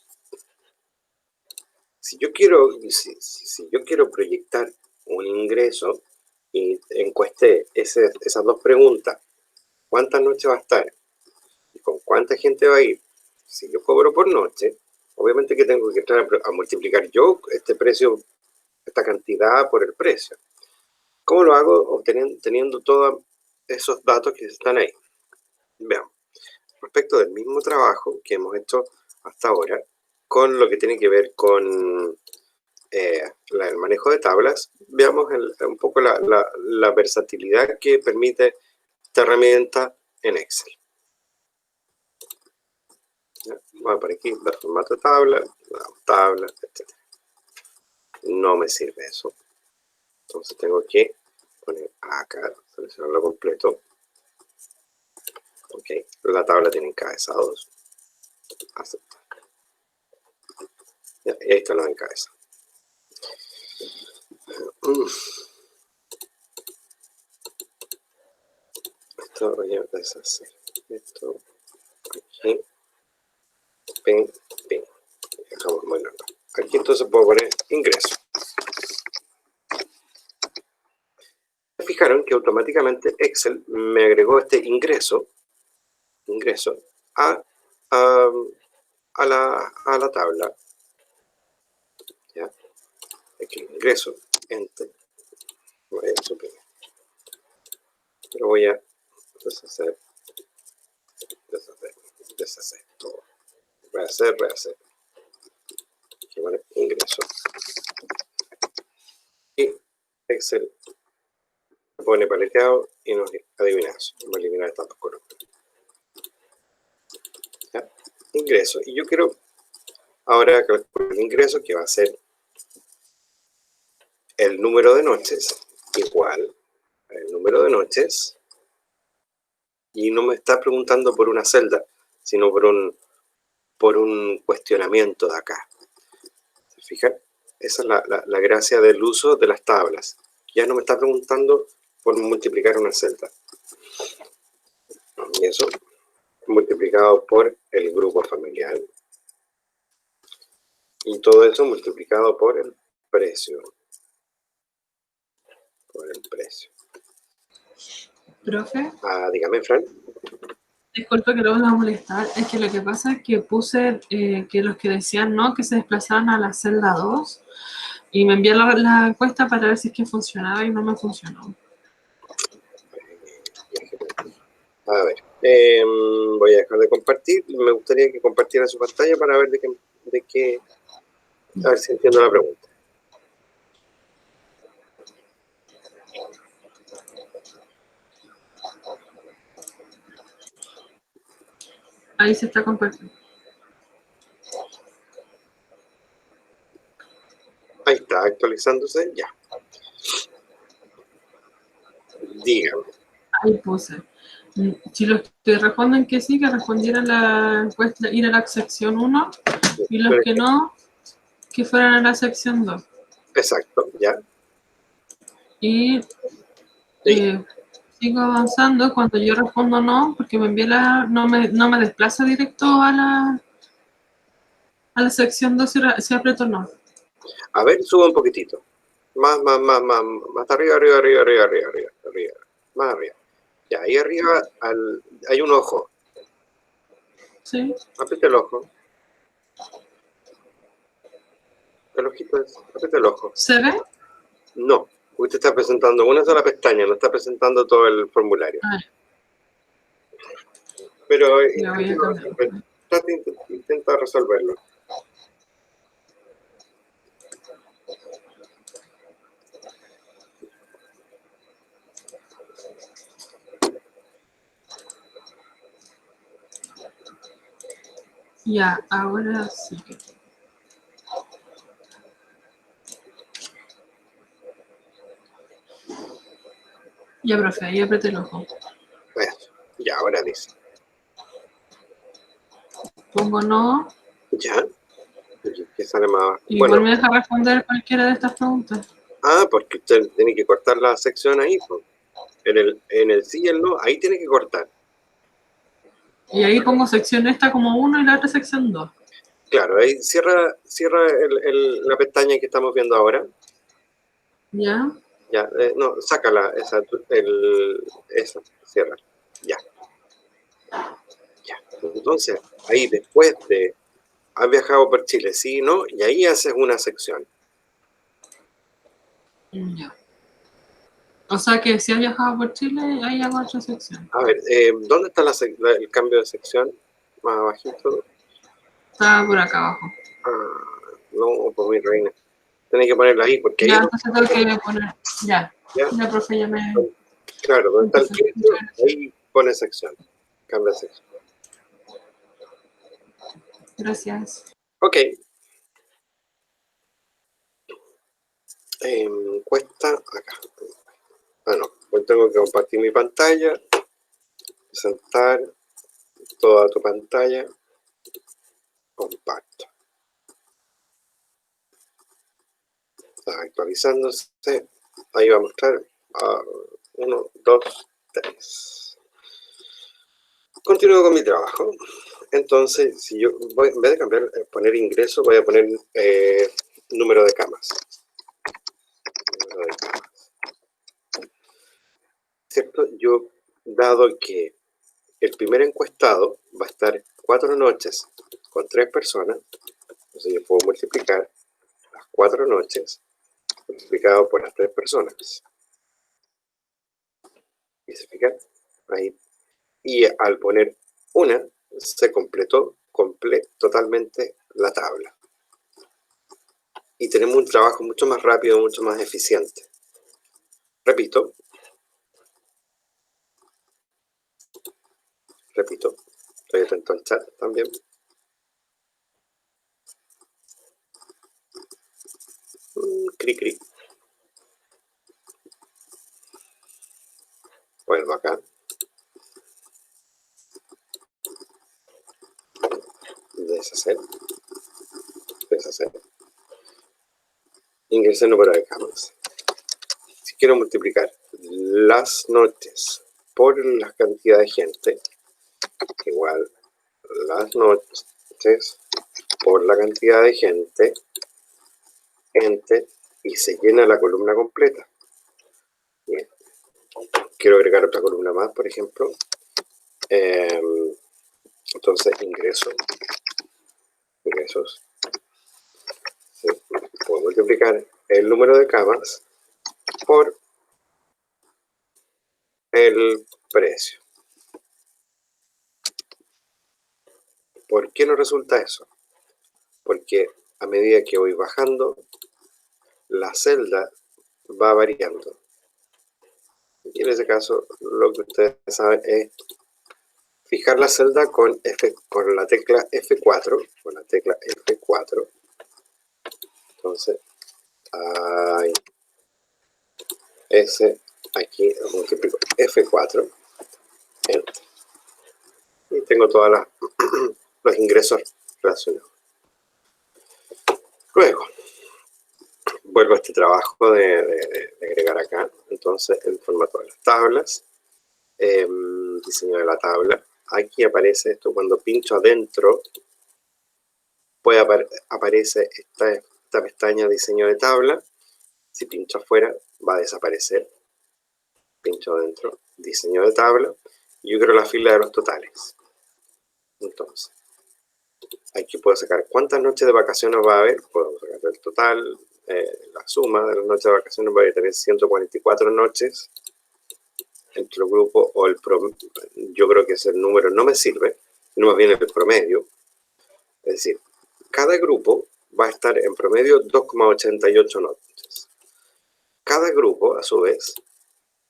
proyectar un ingreso y encuesté esas dos preguntas, ¿cuántas noches va a estar? ¿Y con cuánta gente va a ir? Si yo cobro por noche, obviamente que tengo que entrar a multiplicar yo este precio, esta cantidad por el precio. ¿Cómo lo hago? Teniendo todos esos datos que están ahí. Veamos. Respecto del mismo trabajo que hemos hecho hasta ahora, con lo que tiene que ver con el manejo de tablas, veamos un poco la versatilidad que permite esta herramienta en Excel. Voy por aquí, dar formato de tabla, etc. No me sirve eso. Entonces tengo que poner acá, seleccionarlo completo. Ok, la tabla tiene encabezados. Aceptar. Ya, y ahí están los encabezados. Esto voy a deshacer. Esto aquí. Ping. Dejamos muy largo. Aquí entonces puedo poner ingreso. Fijaron que automáticamente Excel me agregó este ingreso a la tabla. ¿Ya? Aquí ingreso, enter. Voy a suprimir. Pero voy a deshacer todo. Rehacer. Aquí pone ingreso. Y Excel me pone paleteado y nos adivina eso. Vamos a eliminar estas dos columnas. ¿Ya? Ingreso. Y yo quiero ahora calcular el ingreso, que va a ser el número de noches igual al número de noches, y no me está preguntando por una celda, sino por un cuestionamiento de acá. ¿Se fijan? Esa es la gracia del uso de las tablas. Ya no me está preguntando por multiplicar una celda. Y eso multiplicado por el grupo familiar. Y todo eso multiplicado por el precio. Por el precio. Profe, Dígame, Fran. disculpe que lo voy a molestar. Es que lo que pasa es que puse que los que decían no, que se desplazaban a la celda 2 y me envié la encuesta para ver si es que funcionaba y no me funcionó. A ver, voy a dejar de compartir. Me gustaría que compartiera su pantalla para ver a ver si entiendo la pregunta. Ahí se está compartiendo. Ahí está, actualizándose, ya. Dígame. Ahí puse. Si los que responden que sí, que respondieran la encuesta, ir a la sección 1, y los que no, que fueran a la sección 2. Exacto, ya. Y Sí. sigo avanzando cuando yo respondo no, porque me envía no me desplaza directo a la sección 2 si aprieto no. A ver, suba un poquitito. Más arriba, arriba. Más arriba. Ya, ahí arriba hay un ojo. Sí. Apriete el ojo. El ojito apriete el ojo. ¿Se ve? No, usted está presentando una sola pestaña, no está presentando todo el formulario. Ah. Pero intenta resolverlo. Ya, ahora sí. Ya, profe, ahí apreté el ojo. Bueno, ya, ahora dice. Pongo no. Ya. ¿Qué sale más? Y Bueno, igual me deja responder cualquiera de estas preguntas. porque usted tiene que cortar la sección ahí. Pues. En el sí y el no, ahí tiene que cortar. Y ahí pongo sección esta como 1 y la otra sección 2. Claro, ahí cierra la pestaña que estamos viendo ahora. ¿Ya? Ya, no, sácala, esa, cierra. Ya. Ya. Entonces, ahí después de has viajado por Chile, sí, ¿no? Y ahí haces una sección. Ya. O sea que si has viajado por Chile, ahí hago otra sección. A ver, ¿dónde está el cambio de sección? Más abajito. Está por acá abajo. No, por mi reina. Tenés que ponerla ahí, porque Ya, ahí... entonces tengo que poner... Ya, Ya, profe, ya me... claro, donde está el filtro, ahí pone sección. Cambia sección. Gracias. Ok. Cuesta acá. No, pues tengo que compartir mi pantalla, presentar toda tu pantalla, comparto. Está actualizándose, ahí va a mostrar 1, 2, 3. Continúo con mi trabajo. Entonces, si yo en vez de poner ingreso, voy a poner número de camas. ¿Cierto? Yo, dado que el primer encuestado va a estar 4 noches con 3 personas, entonces yo puedo multiplicar las 4 noches multiplicado por las 3 personas. ¿Y se fijan? Ahí. Y al poner una, se completó totalmente la tabla. Y tenemos un trabajo mucho más rápido, mucho más eficiente. Repito, estoy atento al chat también. Cri. Vuelvo acá. Deshacer. Ingresé el número de camas. Si quiero multiplicar las noches por la cantidad de gente, igual las noches por la cantidad de gente, y se llena la columna completa. Bien. Quiero agregar otra columna más, por ejemplo. Entonces ingresos. Sí. Puedo multiplicar el número de camas por el precio. ¿Por qué no resulta eso? Porque a medida que voy bajando, la celda va variando. Y en ese caso, lo que ustedes saben es fijar la celda con la tecla F4, Entonces, ahí, aquí multiplico F4, Enter. Y tengo todos los ingresos relacionados. Luego, vuelvo a este trabajo de agregar acá, entonces el formato de las tablas, diseño de la tabla. Aquí aparece esto, cuando pincho adentro, aparece esta pestaña diseño de tabla. Si pincho afuera, va a desaparecer. Pincho adentro, diseño de tabla, y yo creo la fila de los totales. Entonces, aquí puedo sacar cuántas noches de vacaciones va a haber, puedo sacar el total, la suma de las noches de vacaciones va a tener 144 noches entre el grupo, o el promedio. Yo creo que ese número no me sirve, no más bien el promedio. Es decir, cada grupo va a estar en promedio 2,88 noches. Cada grupo, a su vez,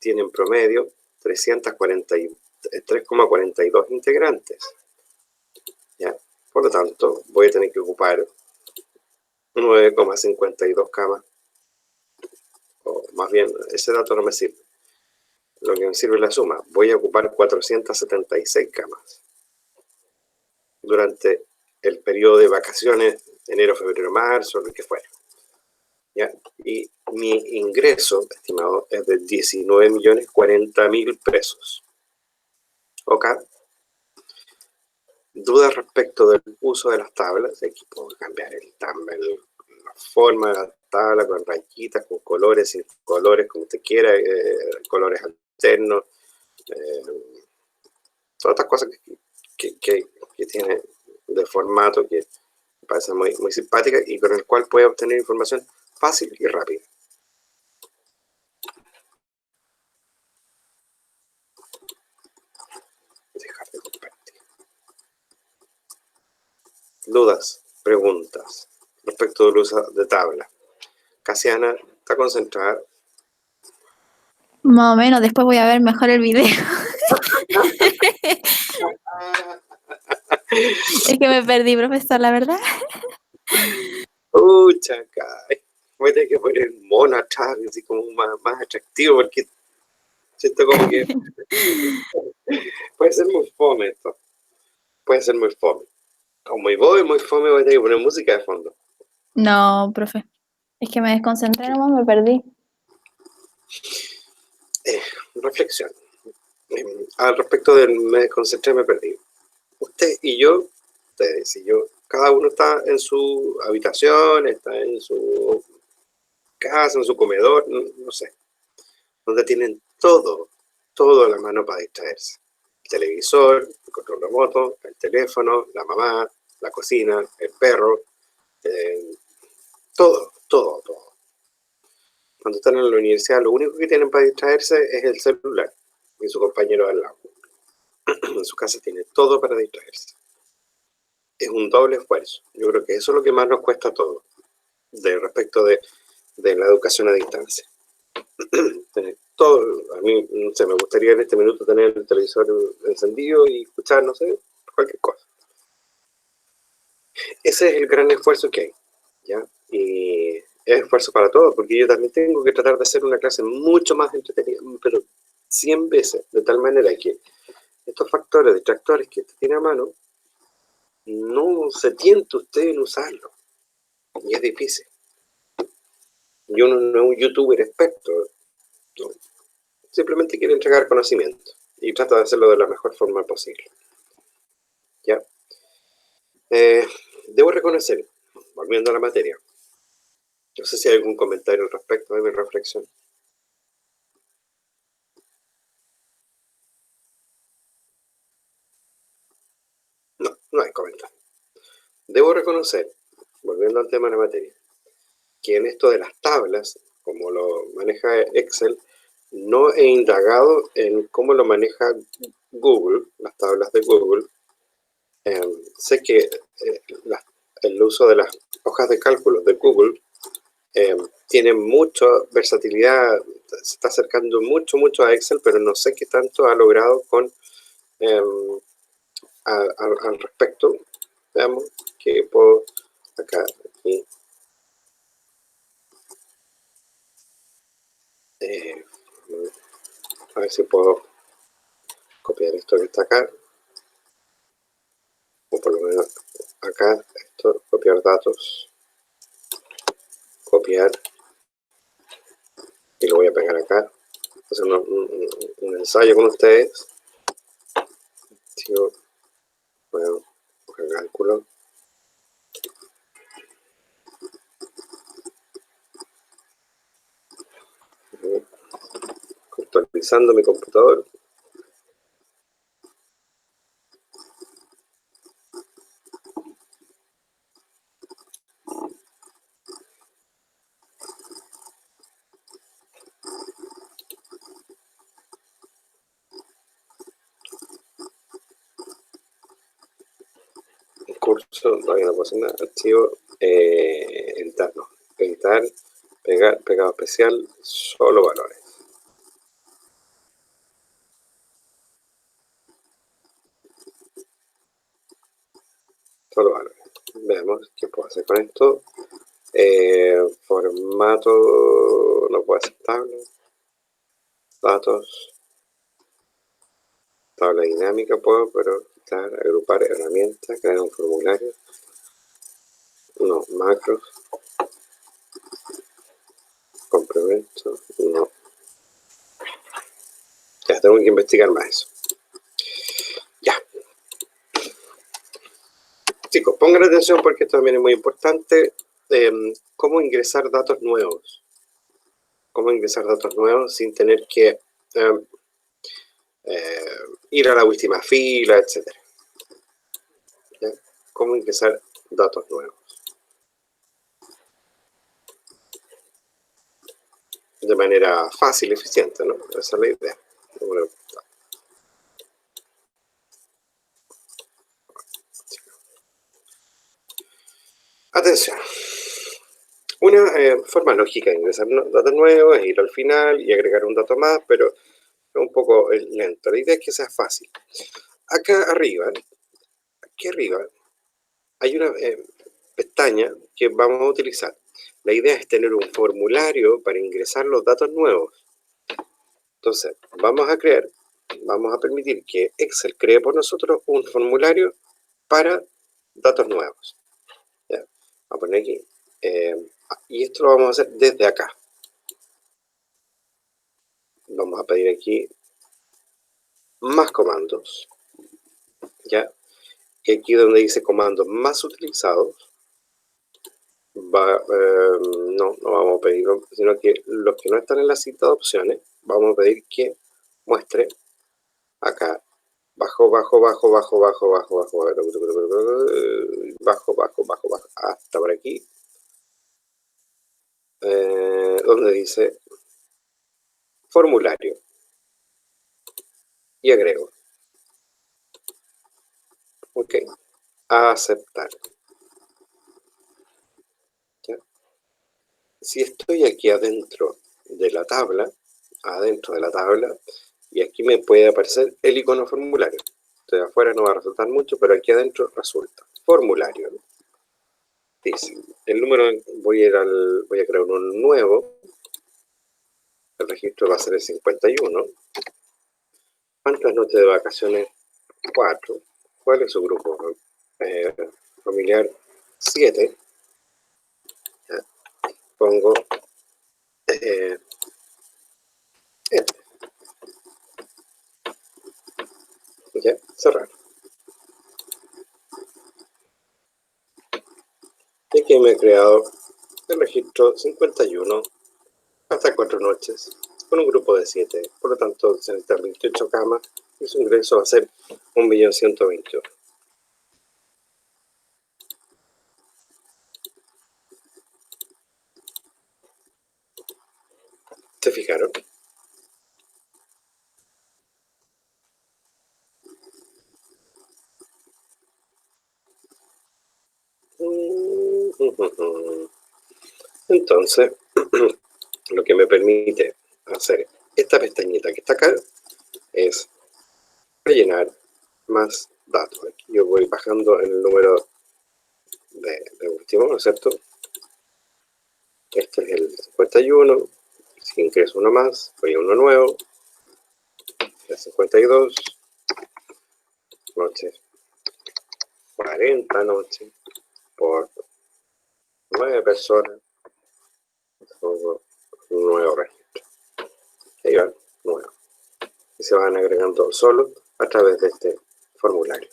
tiene en promedio 3,42 integrantes. ¿Ya? Por lo tanto, voy a tener que ocupar 9,52 camas. O más bien, ese dato no me sirve. Lo que me sirve es la suma. Voy a ocupar 476 camas durante el periodo de vacaciones, enero, febrero, marzo, lo que fuera. ¿Ya? Y mi ingreso, estimado, es de 19.040.000 pesos. ¿Ok? Dudas respecto del uso de las tablas. Aquí puedo cambiar la forma de la tabla con rayitas, con colores, sin colores, como usted quiera, colores alternos, todas estas cosas que tiene de formato que me parece muy, muy simpática y con el cual puede obtener información fácil y rápida. Dejar de compartir. Dudas, preguntas respecto del uso de tabla. Casiana está concentrada. Más o menos, después voy a ver mejor el video. Es que me perdí, profesor, la verdad. Chacay. Voy a tener que poner mono atrás, así como más atractivo, porque siento como que puede ser muy fome esto. Puede ser muy fome. Como voy muy fome, voy a tener que poner música de fondo. No, profe. Es que me desconcentré nomás, me perdí. Reflexión. Al respecto del me desconcentré, me perdí. Usted y yo, ustedes y yo, cada uno está en su habitación, está en su casa, en su comedor, no sé, donde tienen todo a la mano para distraerse. El televisor, el control remoto, el teléfono, la mamá, la cocina, el perro, todo. Cuando están en la universidad, lo único que tienen para distraerse es el celular y su compañero al lado. En su casa tiene todo para distraerse. Es un doble esfuerzo. Yo creo que eso es lo que más nos cuesta a todos, respecto de la educación a distancia. Tener todo. A mí, no sé, me gustaría en este minuto tener el televisor encendido y escuchar, no sé, cualquier cosa. Ese es el gran esfuerzo que hay, ¿ya? Y es esfuerzo para todos, porque yo también tengo que tratar de hacer una clase mucho más entretenida, pero 100 veces, de tal manera que estos factores distractores que usted tiene a mano, no se tiente usted en usarlo. Y es difícil. Y uno no es un youtuber experto, ¿no? Simplemente quiere entregar conocimiento y trata de hacerlo de la mejor forma posible. ¿Ya? Debo reconocer, volviendo a la materia, no sé si hay algún comentario al respecto de mi reflexión. No, no hay comentario. Debo reconocer, volviendo al tema de la materia, que en esto de las tablas, como lo maneja Excel, no he indagado en cómo lo maneja Google, las tablas de Google. Sé que el uso de las hojas de cálculo de Google tiene mucha versatilidad, se está acercando mucho a Excel, pero no sé qué tanto ha logrado con al respecto. Veamos que puedo acá, aquí. A ver si puedo copiar esto que está acá, o por lo menos acá, esto, copiar datos, copiar, y lo voy a pegar acá, hacer un ensayo con ustedes. Sigo, bueno, coger cálculo, actualizando mi computador. Curso, todavía no puedo hacer nada. Archivo, editar, no. Editar, pegar, pegado especial, solo valores. Solo valores. Veamos qué puedo hacer con esto. Formato, no puedo hacer tabla. Datos. Tabla dinámica puedo, pero quitar, agrupar herramientas, crear un formulario. No, macros. Complemento, no. Ya, tengo que investigar más eso. Ya. Chicos, pongan atención porque esto también es muy importante. Cómo ingresar datos nuevos. Cómo ingresar datos nuevos sin tener que ir a la última fila, etc. ¿Ya? Cómo ingresar datos nuevos. De manera fácil y eficiente, ¿no? Esa es la idea. Atención. Una forma lógica de ingresar datos nuevos es ir al final y agregar un dato más, pero es un poco lento. La idea es que sea fácil. Acá arriba, aquí arriba, hay una pestaña que vamos a utilizar. La idea es tener un formulario para ingresar los datos nuevos. Entonces, vamos a permitir que Excel cree por nosotros un formulario para datos nuevos. ¿Ya? Vamos a poner aquí. Y esto lo vamos a hacer desde acá. Vamos a pedir aquí más comandos. ¿Ya? Y aquí donde dice comandos más utilizados, no vamos a pedir, sino que los que no están en la cita de opciones, vamos a pedir que muestre acá, bajo, hasta por aquí, donde dice formulario, y agrego, ok, a aceptar. ¿Ya? Si estoy aquí adentro de la tabla, y aquí me puede aparecer el icono formulario. Entonces afuera no va a resultar mucho, pero aquí adentro resulta formulario. Dice, el número, voy a crear uno nuevo. El registro va a ser el 51. ¿Cuántas noches de vacaciones? 4. ¿Cuál es su grupo familiar? 7. Ya. Pongo Este. Ya, cerrar. Y aquí me he creado el registro 51 hasta 4 noches con un grupo de 7. Por lo tanto, se necesitan 28 camas y su ingreso va a ser 1.121.000. ¿Se fijaron? Entonces, lo que me permite hacer esta pestañita que está acá es rellenar más datos. Aquí yo voy bajando el número de último, ¿no es cierto? Este es el 51. Si ingreso uno más, voy a uno nuevo. El 52. Noches. 40 noches. Por 9 personas. Un nuevo registro. Ahí va, nuevo. Y se van agregando solo a través de este formulario.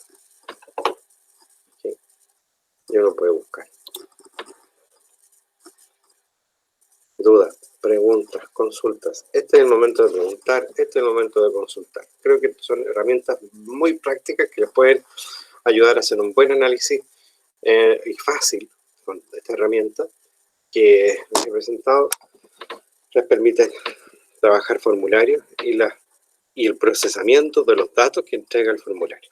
¿Sí? Y uno puede buscar. Dudas, preguntas, consultas. Este es el momento de preguntar, este es el momento de consultar. Creo que son herramientas muy prácticas que les pueden ayudar a hacer un buen análisis y fácil con esta herramienta que les he presentado. Les permite trabajar formularios y el procesamiento de los datos que entrega el formulario.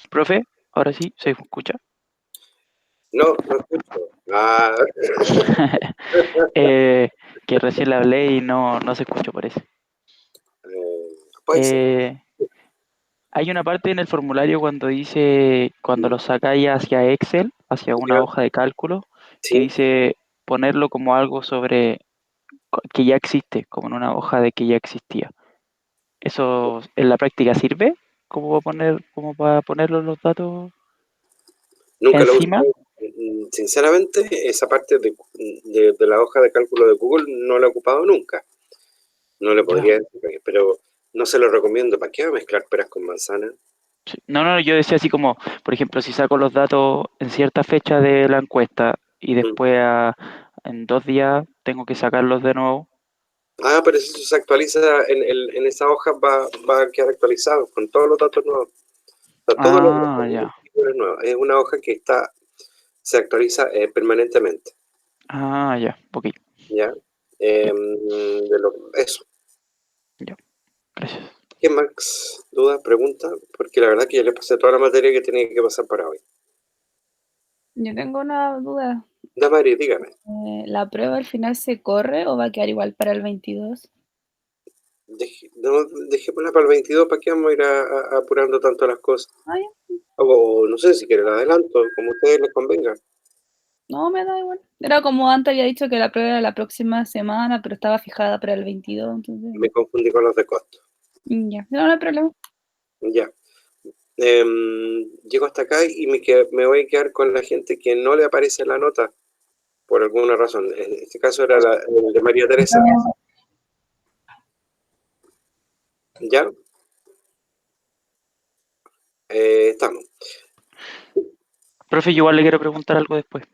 Profe, ahora sí, ¿se escucha? No escucho. Que recién le hablé y no se escuchó, parece. Puede ser. Hay una parte en el formulario cuando dice, cuando lo sacáis hacia Excel, hacia una hoja de cálculo, que Sí. dice ponerlo como algo sobre que ya existe, como en una hoja de que ya existía. ¿Eso en la práctica sirve? ¿Como para ponerlo los datos Nunca lo encima? usé. Sinceramente, esa parte de la hoja de cálculo de Google no la he ocupado nunca. No le podría decir, pero no se lo recomiendo. ¿Para qué va a mezclar peras con manzanas? Sí. No, yo decía así como, por ejemplo, si saco los datos en cierta fecha de la encuesta y después en 2 días tengo que sacarlos de nuevo. Ah, pero si eso se actualiza en esa hoja va a quedar actualizado con todos los datos nuevos. O sea, todos los Ya. datos nuevos. Es una hoja que se actualiza permanentemente. Ya, ok. ¿Ya? Eso. Ya, gracias. ¿Qué más? ¿Duda? ¿Pregunta? Porque la verdad que ya le pasé toda la materia que tenía que pasar para hoy. Yo tengo una duda. Damari, dígame. ¿La prueba al final se corre o va a quedar igual para el 22? Dejémosla para el 22, ¿para qué vamos a ir apurando tanto las cosas? Ah, ya. O no sé si quieren adelanto, como a ustedes les convenga. No, me da igual. Era como antes había dicho que la prueba era la próxima semana, pero estaba fijada para el 22, entonces... Me confundí con los de costo. Ya, no hay problema. Ya. Llego hasta acá y me voy a quedar con la gente que no le aparece la nota, por alguna razón. En este caso era el de María Teresa. ¿Ya? Estamos. Profe, yo igual le quiero preguntar algo después.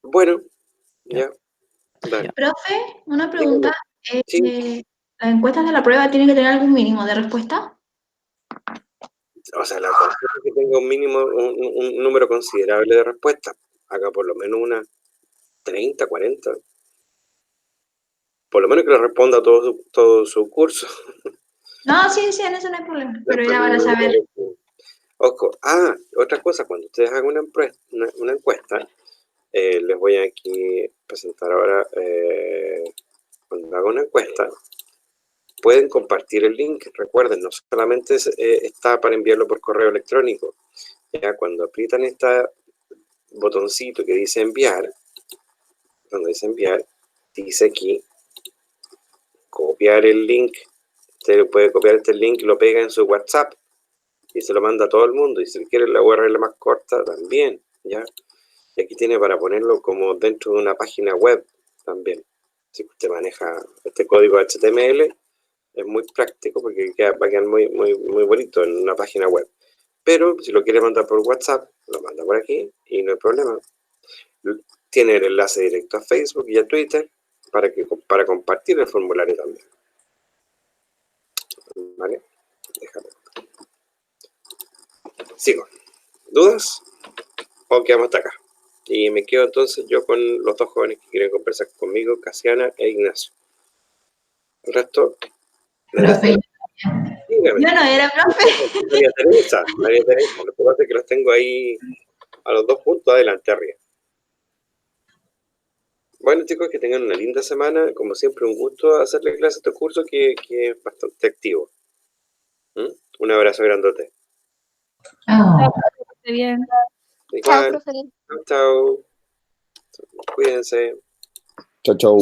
Bueno, ya. Dale. Profe, una pregunta. Sí. ¿Las encuestas de la prueba tienen que tener algún mínimo de respuesta? O sea, la consulta que tenga un mínimo, un número considerable de respuestas. Haga por lo menos unas 30, 40. Por lo menos que le responda todo su curso. No, sí, en eso no hay problema. Pero era para saber. Ojo. Otra cosa, cuando ustedes hagan una encuesta, les voy a aquí presentar ahora, cuando haga una encuesta, pueden compartir el link. Recuerden, no solamente está para enviarlo por correo electrónico. Ya cuando aprietan este botoncito que dice enviar, cuando dice enviar, dice aquí copiar el link. Usted puede copiar este link y lo pega en su WhatsApp y se lo manda a todo el mundo. Y si quiere la URL más corta, también, ¿ya? Y aquí tiene para ponerlo como dentro de una página web también, Si usted maneja este código HTML, es muy práctico porque va a quedar muy bonito en una página web. Pero si lo quiere mandar por WhatsApp, lo manda por aquí y no hay problema. Tiene el enlace directo a Facebook y a Twitter para compartir el formulario también. ¿Vale? Déjame. Sigo. ¿Dudas? ¿O quedamos hasta acá? Y me quedo entonces yo con los dos jóvenes que quieren conversar conmigo, Casiana e Ignacio. El resto... Profe, Dígame. yo no era profe. María Teresa. Lo que pasa es que los tengo ahí a los 2 puntos adelante arriba. Bueno, chicos, que tengan una linda semana. Como siempre, un gusto hacerle clase a este curso que es bastante activo. Un abrazo grandote. Oh. Que esté bien. Chao, Igual. profe. Chao, chao. Cuídense. Chau, chau.